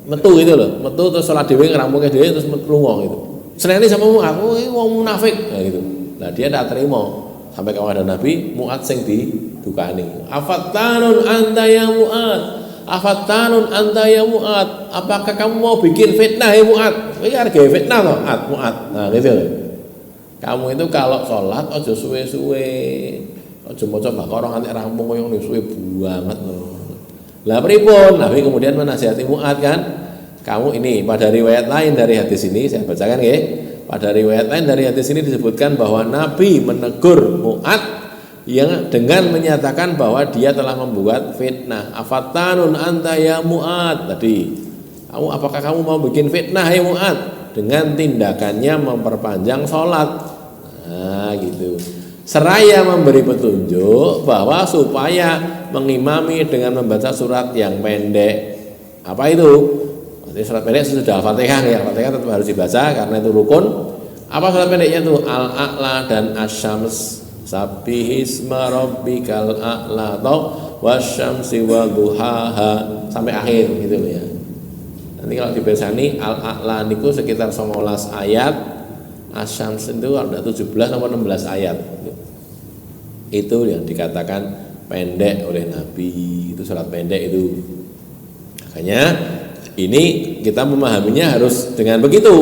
metu gitu loh. Metu terus sholat dhewe ngrampunge dhewe terus lunga gitu. Seneni sama Mu'adz, wong munafik gitu. Nah dia tidak terima sampai kepada Nabi. Mu'adz sing didukani, afattanun anta ya Mu'adz, afattanun anta ya Mu'adz, apakah kamu mau bikin fitnah ya Mu'adz? Iki arep gawe fitnah toh Mu'adz. Nah gitu loh. Kamu itu kalau sholat aja suwe-suwe, aja maca Baqarah nganti rampung koyo ngene suwe banget loh. Lah pripun? Nabi kemudian menasihati Mu'adz kan, kamu ini pada riwayat lain dari hadis ini saya bacakan nggih. Pada riwayat lain dari hadis ini disebutkan bahwa Nabi menegur Mu'adz yang dengan menyatakan bahwa dia telah membuat fitnah. Afattanun anta ya Mu'adz. Tadi, apakah kamu mau bikin fitnah ya Mu'adz? Dengan tindakannya memperpanjang sholat. Nah gitu. Seraya memberi petunjuk bahwa supaya mengimami dengan membaca surat yang pendek. Apa itu? Surat pendek sudah Al-Fatihah ya, Al-Fatihah tetap harus dibaca karena itu rukun. Apa surat pendeknya itu? Al-A'la dan Asy-Syams, Sabbihisma rabbikal a'la atau wasyamsi wa duhaha sampai akhir gitu ya. Nanti kalau dibacani Al-A'la niku sekitar 19 ayat, Asy-Syams itu ada 17 atau 16 ayat. Itu yang dikatakan pendek oleh Nabi, itu surat pendek itu. Makanya ini kita memahaminya harus dengan begitu.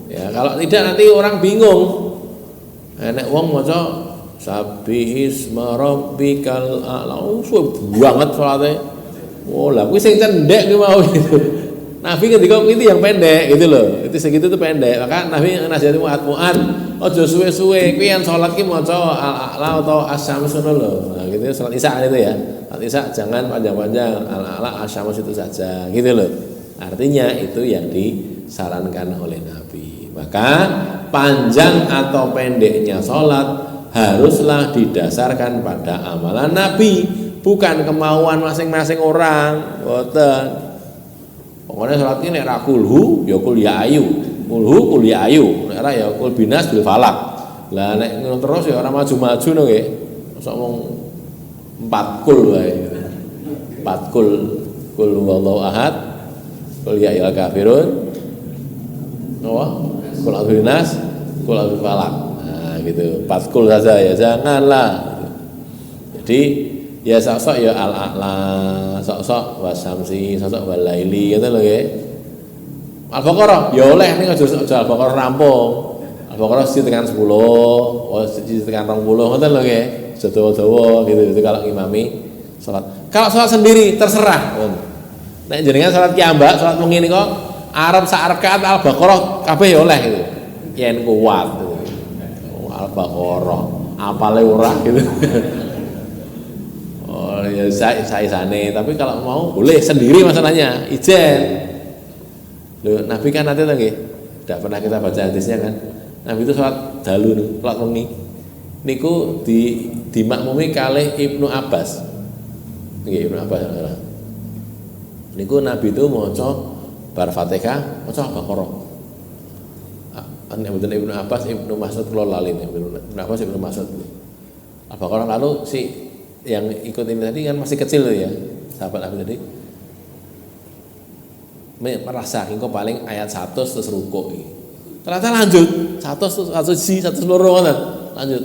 Ya, kalau tidak nanti orang bingung. Nek wong maca Sabbihisma rabbikal a'la, suwe banget salate. Oh, lah kuwi sing cendek ki mau gitu. Nabi ketika itu yang pendek gitu loh. Itu segitu tuh pendek. Maka Nabi nasihati Mu'adz, aja suwe-suwe kuwi yen salat ki maca Al-A'la atau Asy-Syams ngono lho. Nah, gitu salat Isya itu ya. Salat Isya jangan panjang-panjang, Al-A'la Asy-Syams itu saja gitu loh. Artinya itu yang disarankan oleh Nabi. Maka panjang atau pendeknya sholat haruslah didasarkan pada amalan Nabi, bukan kemauan masing-masing orang. Boten. Pokoknya sholat ini nek ra kulhu ya kul ya ayu, kulhu kul ya ayu, nek ra ya kul binas bil falak. Lah nek ngono terus ya ora maju-maju no nggih. Mosok mung 4 kul wae. 4 kul huwallahu ahad, kul ya ayyuhal kafirun, kul a'udzu binas, kul a'udzu falak. Nah gitu, 4 kul saja ya, janganlah. Jadi ya sok-sok ya Al-A'la, sok-sok wasyamsi, sok-sok walaili gitu loh ya. Al-Baqarah ya oleh ning aja Al-Baqarah rampung. Al-Baqarah siji tekan 10, siji tekan 20 ngoten lho nggih. Dawa-dawa gitu itu kalau imami salat. Kalau salat sendiri terserah. Nek jenengan salat kiambak, salat mengini kok arep sak rakaat Al-Baqarah kabeh ya oleh gitu. Yen kuat gitu. Al-Baqarah apale ora gitu. Oh ya saya sana, tapi kalau mau boleh sendiri masalahnya, ijen. Loh, Nabi kan nanti nggih, tidak pernah kita baca hadisnya kan. Nabi itu sholat dalu, sholat wengi. Niku dimakmumi kalih Ibnu Abbas. Nggih, Ibnu Abbas. Niku Nabi itu maca bar Fatihah, maca Al-Baqarah. Mboten Ibnu Abbas, Ibnu Mas'ud kula lali Ibnu Abbas, Ibnu Mas'ud. Al-Baqarah lalu si yang ikut ini tadi kan masih kecil ya, sahabat Nabi tadi. Merasa engko paling ayat 100 terus rukuk iki. Ternyata lanjut 100 loro ngoten. Lanjut.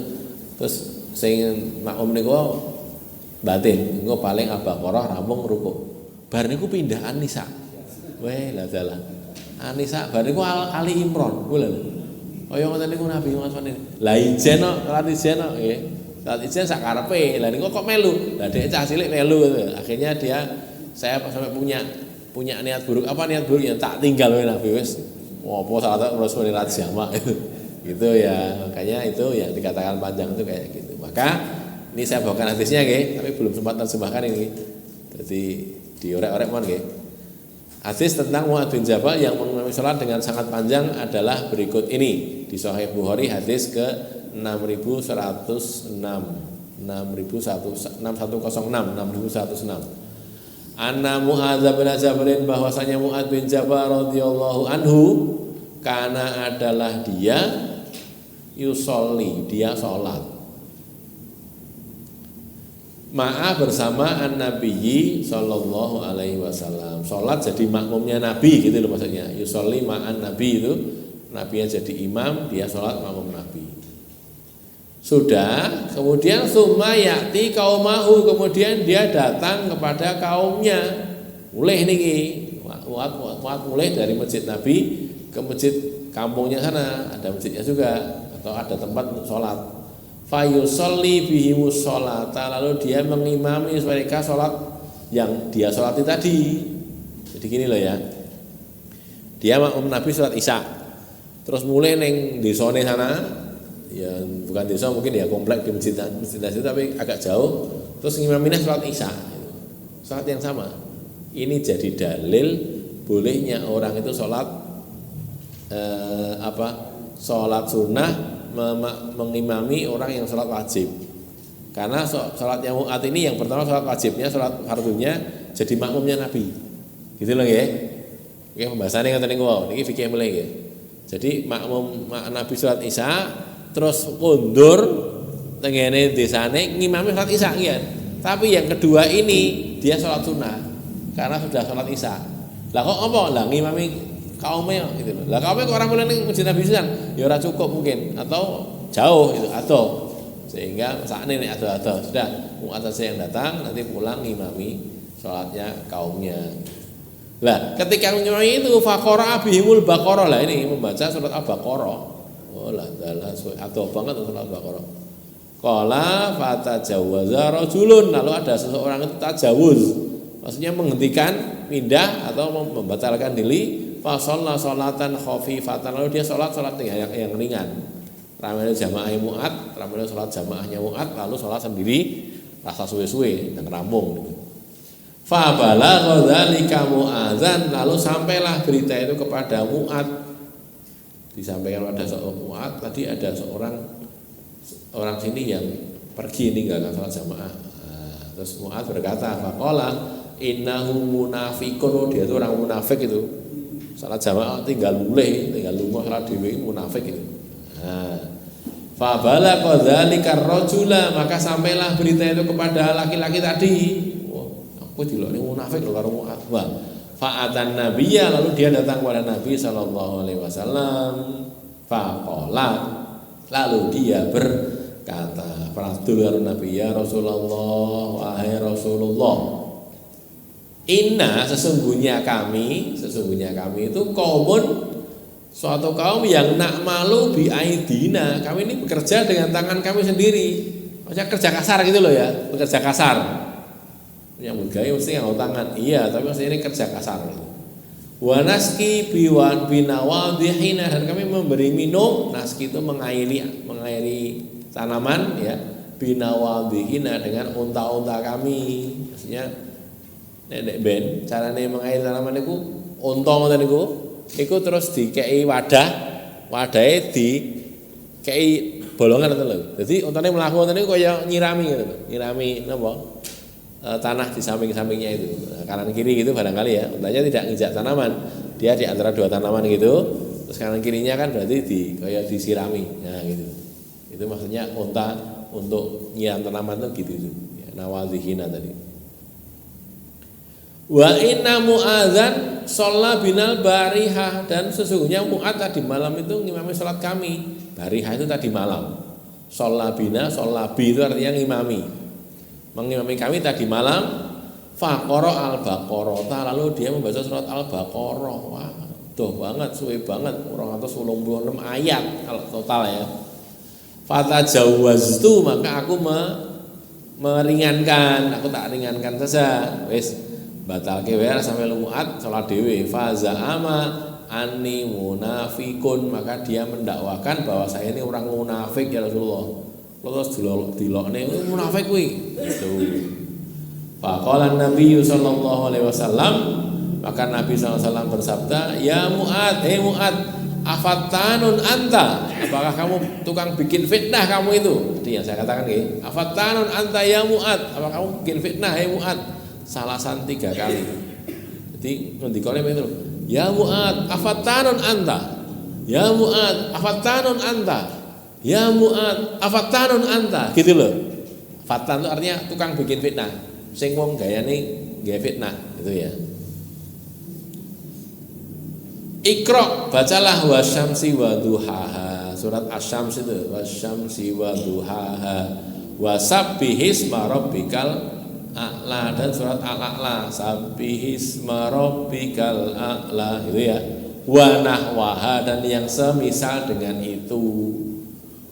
Terus sing makmum niku batin, engko paling Al-Baqarah rampung rukuk. Bar niku pindah An-Nisa. Weh, lah dalah. An-Nisa bar niku Ali Imran. Lho. Kaya ngoten niku Nabi ngasone. Lah ijen kok, salat ijen kok nggih. Salat ijen sak karepe. Lah niku kok melu. Lah dhek cah cilik melu. Akhirnya saya sampai punya niat buruk. Apa niat buruk yang tak tinggal oleh Nabi wis. Apa salat terus menirat jamak gitu ya. Makanya itu yang dikatakan panjang itu kayak gitu. Maka ini saya bawakan hadisnya nggih, tapi belum sempat terjemahkan ini. Jadi diorek-orek mon nggih. Hadis tentang Mu'adz bin Jabal yang mengimami salat dengan sangat panjang adalah berikut ini. Di Sahih Bukhari hadis ke 6106. 6106. Anna Mu'adz bin Jabal, bahwasanya Mu'adz bin Jabal radhiyallahu anhu karena adalah dia yusolli, dia sholat ma'a bersama an-nabiyyi sallallahu alaihi wasallam. Sholat jadi makmumnya Nabi gitu loh maksudnya. Yusolli ma'an nabi itu Nabi yang jadi imam, dia sholat makmum Nabi. Sudah, kemudian summa ya'ti qaumahu, kemudian dia datang kepada kaumnya. Mulai niki, mulai dari masjid Nabi ke masjid kampungnya sana, ada masjidnya juga atau ada tempat untuk sholat. Fayusolli bihimus sholata, lalu dia mengimami mereka sholat yang dia sholati tadi. Jadi gini loh ya, dia makmum Nabi sholat isya, terus mulai neng desone sana. Ya bukan desa mungkin ya komplek di masjid itu tapi agak jauh, terus ngimaminnya sholat isya, sholat yang sama. Ini jadi dalil bolehnya orang itu sholat sholat sunnah mengimami orang yang sholat wajib. Karena sholat yang mu'at ini yang pertama sholat wajibnya, sholat fardunya jadi makmumnya Nabi. Gitu loh ya. Oke, pembahasannya ngoten niku. Niki fikih mulai nggih. Jadi makmum Nabi sholat isya terus kundur tengene desane ngimami sholat isya ya. Tapi yang kedua ini dia sholat sunnah karena sudah sholat isya. Lah kok apa? Lah ngimami kaumnya gitu loh. Lah kaumnya kok orang mulai ning masjid Nabi sisan ya ora cukup mungkin atau jauh itu atau sehingga sakne nek ado-ado sudah mu'adzin yang datang nanti pulang ngimami sholatnya kaumnya. Lah ketika ngimami itu faqara bihimul baqarah, lah ini membaca surat Al-Baqarah. Oh lah dalah atau banget surat Al-Baqarah. Qala fatajawwaza rajulun, lalu ada seseorang itu tajawuz. Maksudnya menghentikan, pindah atau membatalkan diri. Fa shalla sholatan khafifatan, lalu dia sholat yang ringan. Ramai jamaah Mu'adz, ramai sholat jamaahnya Mu'adz, lalu sholat sendiri rasa suwe-suwe dan rampung. Fa balagha dzalika Mu'adzan, lalu sampailah berita itu kepada Mu'adz. Disampaikan pada seorang Mu'adz, tadi ada orang sini yang pergi ninggalkan sholat jamaah. Terus Mu'adz berkata, faqala innahu munafiqun, dia itu orang munafik itu. Salat jamaah tinggal lumah salat dhewe munafik itu. Fa balagha dzalika rajula, maka sampailah berita itu kepada laki-laki tadi. Wah, aku dilokne munafik lho karo Mu'adz. Wah, fa'atan nabiyya, lalu dia datang kepada Nabi sallallahu alaihi wasallam. Faqala, lalu dia berkata, "Faradul ya Nabi, ya Rasulullah, wahai Rasulullah. Inna, sesungguhnya kami itu kaumun, suatu kaum yang na'malu bi aidina. Kami ini bekerja dengan tangan kami sendiri." Maksudnya kerja kasar gitu loh ya, bekerja kasar. Yang budaya mesti nganggo tangan. Iya, tapi maksudnya ini kerja kasar. Wa naski biwan binawadhihina, dan kami memberi minum, naski itu mengairi tanaman ya, binawadhihina dengan unta-unta kami. Maksudnya nek ben carane mengairi tanaman niku unta ngoten niku iku terus dikei wadahe dikei bolongan ngoten lho. Dadi untane mlaku ngoten niku kaya nyirami ngoten lho. Nyirami napa? Tanah di samping-sampingnya itu. Nah, kanan kiri gitu barangkali ya. Untanya tidak nginjak tanaman. Dia di antara dua tanaman gitu. Terus kanan kirinya kan berarti kayak disirami. Nah, gitu. Itu maksudnya unta untuk nyiram tanaman itu gitu itu. Ya, nawadhihina tadi. Wa inna Mu'adzan shalla binal barihah, dan sesungguhnya Mu'adz tadi malam itu ngimami salat kami. Barihah itu tadi malam. Shalla bina, shalla bi itu artinya ngimami. Mengimami kami tadi malam. Faqara al-Baqarah, lalu dia membaca surat al-Baqarah. Wah, tuh banget, suwe banget, 286 ayat kalau total ya. Fatajawwaztu, maka aku meringankan, aku tak ringankan saja. Wis batalke wae sampai Mu'adz salat dhewe. Faza'ama anni munafikun, maka dia mendakwakan bahwa saya ini orang munafik ya Rasulullah. Terus dilokne munafik kuwi. Gitu. Faqala Nabi sallallahu alaihi wasallam, maka Nabi sallallahu alaihi wasallam bersabda, "Ya Mu'adz, Mu'adz, afattanun anta? Apakah kamu tukang bikin fitnah kamu itu?" Jadi yang saya katakan nggih, afattanun anta ya Mu'adz, apakah kamu bikin fitnah Mu'adz? Salasan 3 kali. Jadi ngendikane itu, "Ya Mu'adz, afattanun anta? Ya Mu'adz, afattanun anta? Ya Mu'adz, afattanun anta?" Gitu loh. Fatan itu artinya tukang bikin fitnah. Sing wong gayane gawe fitnah itu ya. Iqra, bacalah wasyamsi wa duhaha. Surat Asy-Syams itu, wasyamsi wa duhaha. Wasabbihisma rabbikal a'la, dan surat Al-A'la, sabbihisma rabbikal a'la itu ya. Wa nahwaha, dan yang semisal dengan itu.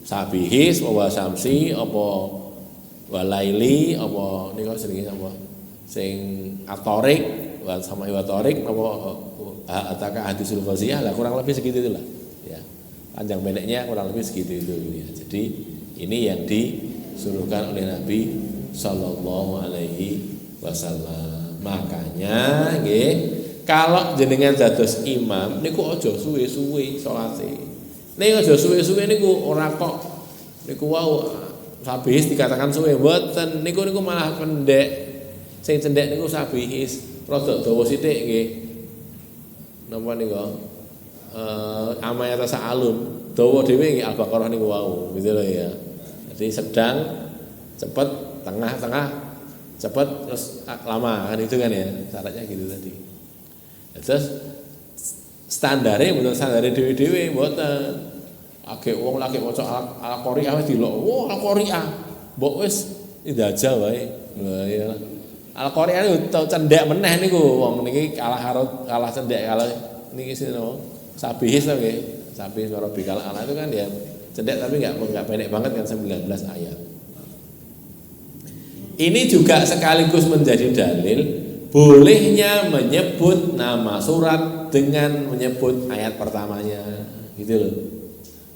Sabihis wa syamsi apa walaili apa niku jenenge apa sing atorik wa sama atorik apa ataka hadisul ghaziyah lah, kurang lebih segitu itulah ya, panjang pendeknya kurang lebih segitu itu ya. Jadi ini yang disuruhkan oleh Nabi sallallahu alaihi wasallam. Makanya nggih, kalau jenengan dados imam niku aja suwe-suwe salate. Nek aja suwe-suwe niku ora kok niku wau sabihis dikatakan suwe, mboten niku malah pendek. Sing cendek niku sabihis, rada dawa sithik nggih. Napa niku? Amayata sa'alun. Dawa dhewe nggih Al-Baqarah niku wau, gitu lho ya. Jadi sedang, cepet, tengah-tengah, cepet, terus lama kan itu kan ya. Syaratnya gitu tadi. Terus standare mboten standare dhewe-dhewe mboten. Akeh wong lagi maca Al-Qari'ah wis dilok. Wah, Al-Qari'ah. Mbok wis idaja wae. Lah ya. Al-Qari'ah niku tau cendhek meneh niku wong niki kalah cendhek kalau niki sino sabihis to nggih. Sabihis rabbikal a'la itu kan ya cendhek tapi enggak pendek banget kan 19 ayat. Ini juga sekaligus menjadi dalil bolehnya menyebut nama surat dengan menyebut ayat pertamanya. Gitu loh.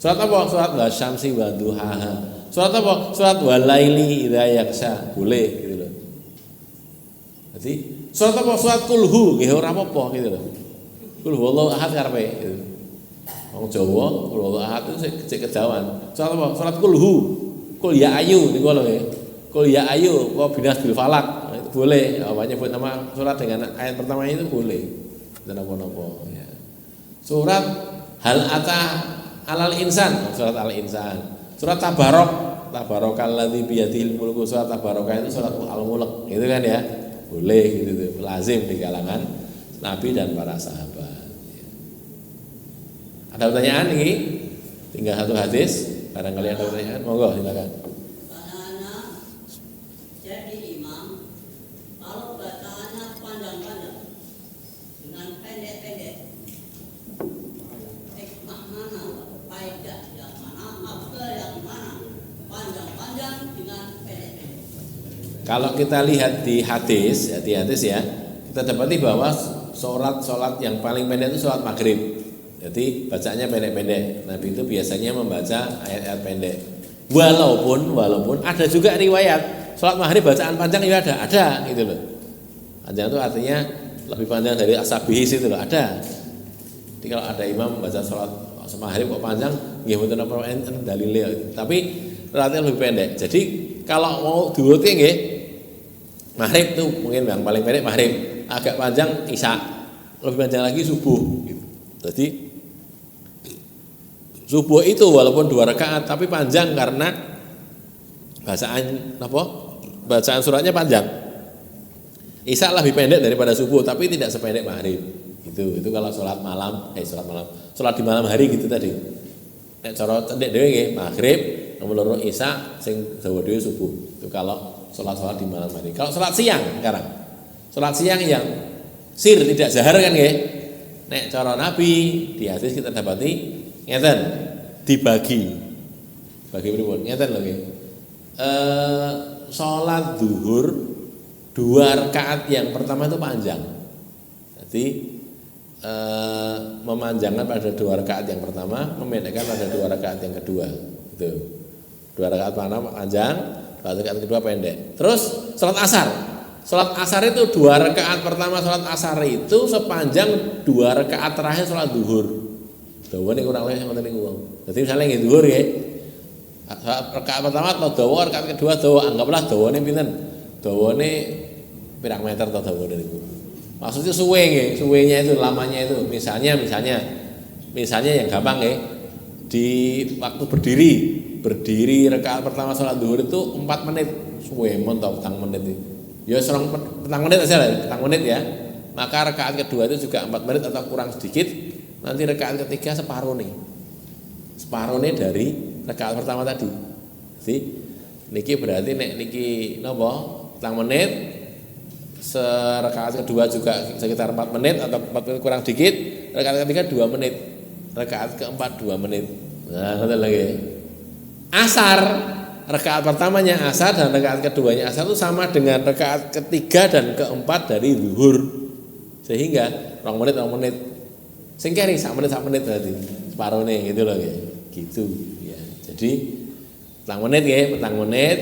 Surat apa? Surat wasyamsi wa duhaha. Surat apa? Surat walaili idza yaksha. Boleh gitu loh. Jadi surat apa? Surat kulhu nggih ora apa-apa gitu loh. Kul huwallahu ahad karepe gitu. Wong Jawa kul huwallahu ahad itu sik kejawan. Surat apa? Surat kulhu. Kul ya ayu niku lho nggih. Kul ya ayu wa binas bil falak. Itu boleh. Apa nyebut nama surat dengan ayat pertama itu boleh. Dan apa-apa ya. Surat hal ata alal insan, surat al-insan. Surat tabarokalladzi biyadihil mulku, surat tabarokah itu surat al-mulk, gitu kan ya. Boleh gitu tuh, lazim di kalangan Nabi dan para sahabat. Ada pertanyaan ini? Tinggal satu hadis, barangkali ada pertanyaan, monggo silakan. Jadi imam, kalau bacaannya panjang-panjang dengan pendek-pendek, hikmah mana? Faedah yang mana, apa yang mana, panjang-panjang dengan pendek-pendek. Kalau kita lihat di hadis ya, kita dapati bahwa sholat yang paling pendek itu sholat maghrib. Jadi bacaannya pendek-pendek. Nabi itu biasanya membaca ayat-ayat pendek. Walaupun ada juga riwayat sholat maghrib bacaan panjang ya ada gitu loh. Panjang itu artinya lebih panjang dari as-sabihis itu loh, ada. Jadi kalau ada imam baca sholat maghrib kok panjang, nggih mboten napa enten dalile. Tapi relatif lebih pendek. Jadi kalau mau diuruti nggih, maghrib tuh mungkin yang paling pendek maghrib, agak panjang isya, lebih panjang lagi subuh. Gitu. Jadi subuh itu walaupun 2 rakaat tapi panjang karena bacaan suratnya panjang. Isya lebih pendek daripada subuh tapi tidak sependek maghrib. Itu kalau sholat di malam hari gitu tadi. Nek cara cendek dhewe nggih maghrib, nomor loro isya, sing dawa dhewe subuh. Itu kalau sholat di malam hari. Kalau sholat siang sekarang, sholat siang yang sir tidak zahar kan nggih. Nek cara Nabi di hadis kita dapati ngeten dibagi. Bagi pripun? Ngeten lho nggih. Sholat zuhur 2 rakaat yang pertama itu panjang. Jadi memanjangkan pada 2 rakaat yang pertama, memendekkan pada 2 rakaat yang kedua. Itu 2 rakaat pertama panjang, 2 rakaat kedua pendek. Terus sholat asar. Sholat asar itu 2 rakaat pertama sholat asar itu sepanjang 2 rakaat terakhir sholat zuhur. Dawane kurang lebih ngoten niku. Jadi misalnya nggih zuhur nggih. Rakaat pertama atau dawa, rakaat kedua dawa, anggaplah dawane pinten? Dawane pirang meter atau dawane niku. Maksudnya suwe nggih, suwenya itu lamanya itu. Misalnya yang gampang nggih. Di waktu berdiri rakaat pertama sholat zuhur itu 4 menit. Suwe mon ta 4 menit iki. Ya serong petang menit aja lah, petang menit ya. Maka rakaat kedua itu juga 4 menit atau kurang sedikit. Nanti rakaat ketiga separuh nih dari rakaat pertama tadi. Jadi niki berarti nek niki napa? Petang menit. Rakaat kedua juga sekitar 4 menit atau 4 menit kurang dikit. Rakaat ketiga 2 menit. Rakaat keempat 2 menit. Nah, ngoten lagi. Asar, rakaat pertamanya asar dan rakaat keduanya asar itu sama dengan rakaat ketiga dan keempat dari zuhur. Sehingga 2 menit. Sing keri sak menit berarti. Separone gitu loh nggih. Gitu ya. Jadi petang menit nggih, petang menit.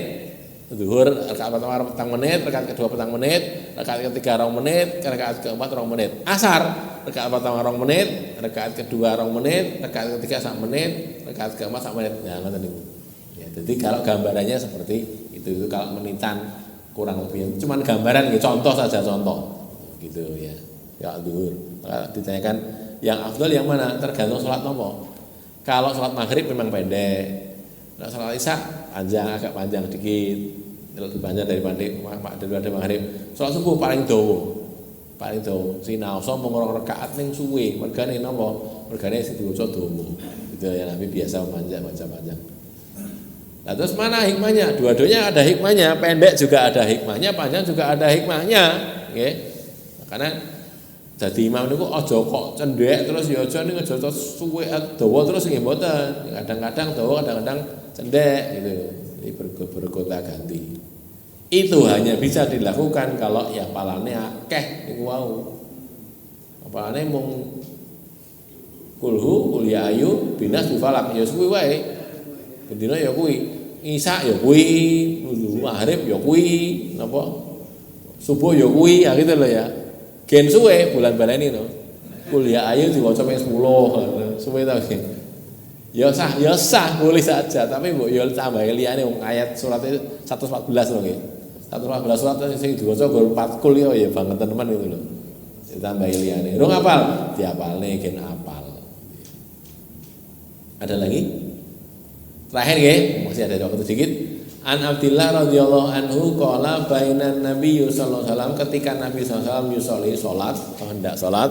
Zuhur rakaat pertama petang menit, rakaat kedua petang menit, rakaat ketiga 2 menit, rakaat keempat 2 menit. Asar rakaat pertama 2 menit, rakaat kedua 2 menit, rakaat ketiga 1 menit, rakaat keempat 1 menit. Nah, ngoten niku. Ya, jadi kalau gambarannya seperti itu kalau menitan kurang lebih cuman gambaran gitu, contoh saja contoh. Gitu ya. Ya zuhur. Kalau ditanyakan yang afdal yang mana? Tergantung sholat nopo. Kalau sholat maghrib memang pendek. Kalau sholat isya panjang, agak panjang dikit, lebih panjang daripada maghrib. Sholat subuh paling dawa, sinaoso mung rakaat ning suwe, mergane napa? Mergane sing diwaca dawa. Itu ya Nabi biasa panjang. Nah, terus mana hikmahnya? Dua-duanya ada hikmahnya, pendek juga ada hikmahnya, panjang juga ada hikmahnya, nggih. Karena dadi imam niku aja kok cendhek terus ya aja ning aja suwe dawa terus nggih mboten. Kadang-kadang dawa, kadang-kadang cendek gitu. Ini bergonta-ganti. Itu hanya bisa dilakukan kalau ya palane akeh niku wau. Apalane mung kulhu ya ayu binas bifalak ya suwi wae. Bendina ya kuwi. Isya ya kuwi, maghrib ya kuwi, napa? Subuh ya kuwi, ya gitu loh ya. Gen suwe bulan baleni no. Kuliah ayu diwaca ping 10. Suwe ta nggih. Ya sah boleh saja, tapi mbok ya tambah liyane wong ayat surat 114 lho nggih. 114 surat sing diwaca nggo 4 kul ya banget teman itu lho. Ditambah liyane. Rung apal, diapalne gen apal. Ada lagi? Terakhir nggih, masih ada waktu sedikit. An Abdillah radhiyallahu anhu qala bainan Nabi sallallahu alaihi wasallam ketika Nabi sallallahu alaihi wasallam yusolli salat, hendak salat.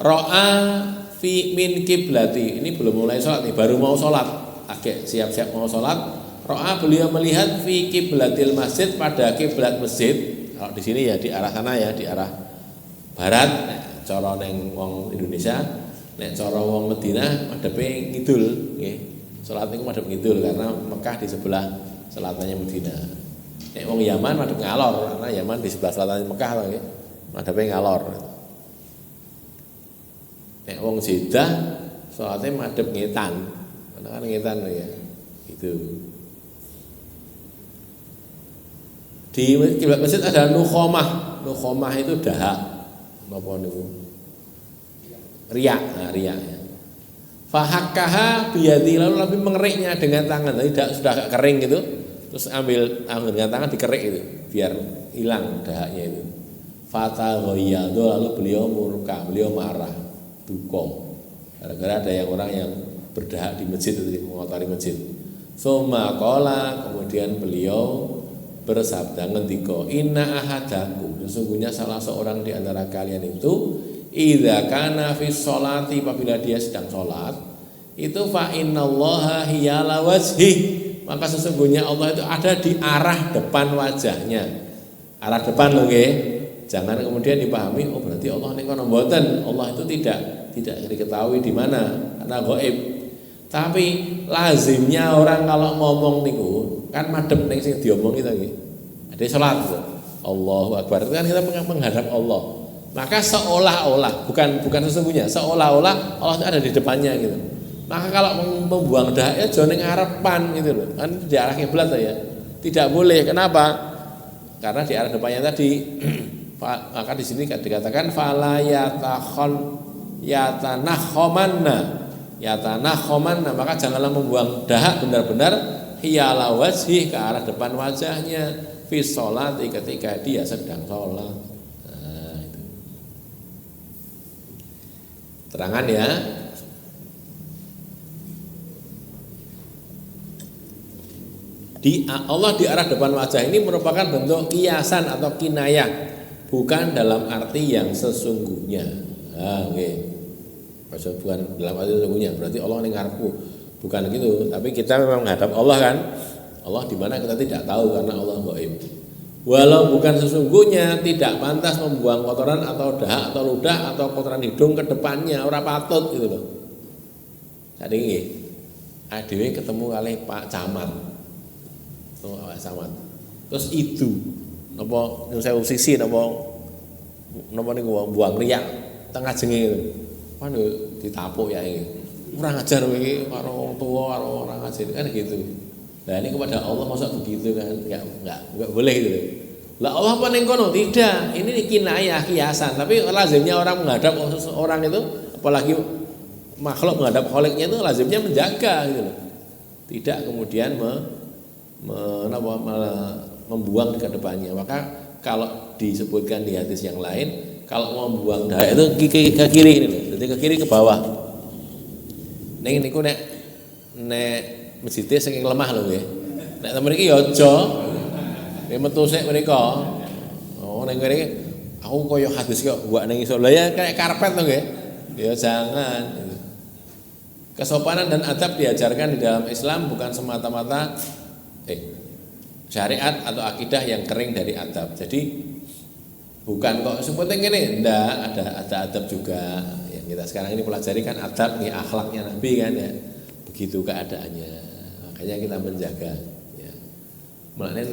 Ra'a fi min kiblati. Ini belum mulai salat nih, baru mau salat. Agak siap-siap mau salat. Ra'a beliau melihat fi kiblatil masjid pada kiblat masjid. Kalau di sini ya di arah sana ya, di arah barat. Nek cara ning wong Indonesia, nek cara wong Madinah madhepe ngidul nggih. Salat niku madhep ngidul karena Mekah di sebelah selatannya Madinah. Nek wong Yaman madhep ngalor karena Yaman di sebelah selatan Mekah to nggih. Madhepe ngalor. Nek wong Jeddah salate madhep ngetan. Karena kan ngetan ya. Gitu. Di kiblat masjid ada nukhamah. Nukhamah itu dahak. Napa niku? riak, nah, riak ya. Fahakkaha biyadi, lalu Nabi mengeriknya dengan tangan, tidak sudah agak kering gitu, terus ambil dengan tangan dikerik itu, biar hilang dahaknya itu. Fataghayyadu, lalu beliau murka, beliau marah, duka. Gara-gara ada orang yang berdahak di masjid itu, mengotori masjid. Tsumma qala, kemudian beliau bersabda ngendika, inna ahadakum, sesungguhnya salah seorang di antara kalian itu idza kana fi sholati, apabila dia sedang sholat itu fa innallaha hiyala wajhi, maka sesungguhnya Allah itu ada di arah depan wajahnya. Arah depan lho nggih. Jangan kemudian dipahami oh berarti Allah ning kono mboten. Allah itu tidak diketahui di mana karena gaib. Tapi lazimnya orang kalau ngomong niku kan madhep ning sing diomongi to nggih. Ada salat gitu. Allahu Akbar, itu kan kita menghadap Allah. Maka seolah-olah, bukan sesungguhnya, seolah-olah Allah ada di depannya gitu. Maka kalau membuang dahak ya jane ngarepan gitu loh. Kan di arah kiblat ya. Tidak boleh. Kenapa? Karena di arah depannya tadi. Maka di sini dikatakan fala yatanakhomanna, maka janganlah membuang dahak benar-benar hiyala wajhi, ke arah depan wajahnya fi sholati, ketika dia sedang sholat. Nah, itu. Terangan ya. Allah di arah depan wajah ini merupakan bentuk kiasan atau kinayah, bukan dalam arti yang sesungguhnya. Bukan dalam arti sesungguhnya, berarti Allah ini ngarepku, bukan gitu. Tapi kita memang menghadap Allah kan. Allah di mana kita tidak tahu karena Allah gaib. Walau bukan sesungguhnya, tidak pantas membuang kotoran atau dahak atau ludah atau kotoran hidung ke depannya, ora patut gitu loh. Jadi nggih, adewe ketemu kali Pak Camat. Pak Camat. Terus itu napa yang saya sisi napa niku buang riak tengah jenge gitu. Kan ditapuk ya iki. Ora ngajar kowe iki karo wong tuwa karo orang ngajar kan gitu. Nah ini kepada Allah masa begitu kan? Enggak boleh gitu. Lah Allah apa ning kono? Tidak. Ini kinayah, kiasan. Tapi lazimnya orang menghadap orang itu, apalagi makhluk menghadap Khaliqnya itu lazimnya menjaga gitu loh. Tidak kemudian membuang ke depannya. Maka kalau disebutkan di hadis yang lain, kalau mau membuang dahak itu ke kiri ini loh. Jadi ke kiri ke bawah. Ning niku nek masjidnya saking lemah lho nggih. Nek temen iki ya aja. Nek metu sik mriko. Oh ning kene aku koyo hadis kok buak ning iso. Lah ya kayak karpet to nggih. Ya jangan. Kesopanan dan adab diajarkan di dalam Islam bukan semata-mata syariat atau akidah yang kering dari adab. Jadi bukan kok sebutin kene, ndak ada adab juga. Yang kita sekarang ini pelajari kan adab nih, akhlaknya Nabi kan ya. Begitu keadaannya, makanya kita menjaga ya. Mulane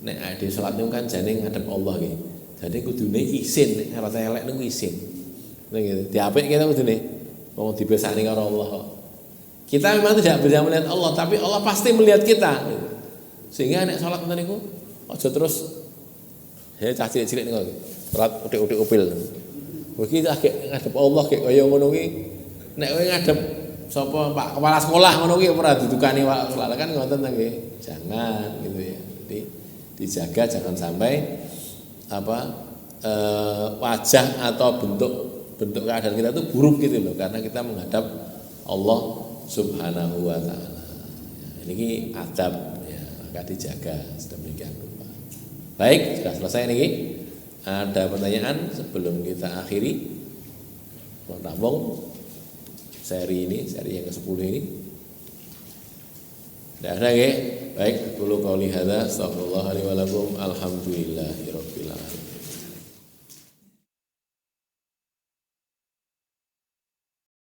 nek ade salat niku kan jane ngadep Allah nggih. Jadi kudune isin, nek ora elek niku isin. Nek gitu, diapik kita kudune wong dibesani karo Allah. Kita memang tidak bisa melihat Allah, tapi Allah pasti melihat kita. Sehingga nek salat ngoten niku aja terus cah cilik-cilik niku. Salat utik-utik upil. Iki ngadep Allah kaya ngono kuwi. Nek kowe ngadep sapa Pak kepala sekolah ngono kuwi ora didukani wae kan ngoten ta nggih. Jangan gitu ya. Jadi dijaga jangan sampai wajah atau bentuk keadaan kita itu buruk gitu loh, karena kita menghadap Allah Subhanahu wa taala. Ini adab ya, maka dijaga sedemikian rupa. Baik, sudah selesai niki. Ada pertanyaan sebelum kita akhiri? Mau rampung seri yang ke-10 ini. Tidak ada ya? Baik, qulu qouli hadza, astagfirullah li wa lakum, alhamdulillahirabbil alamin.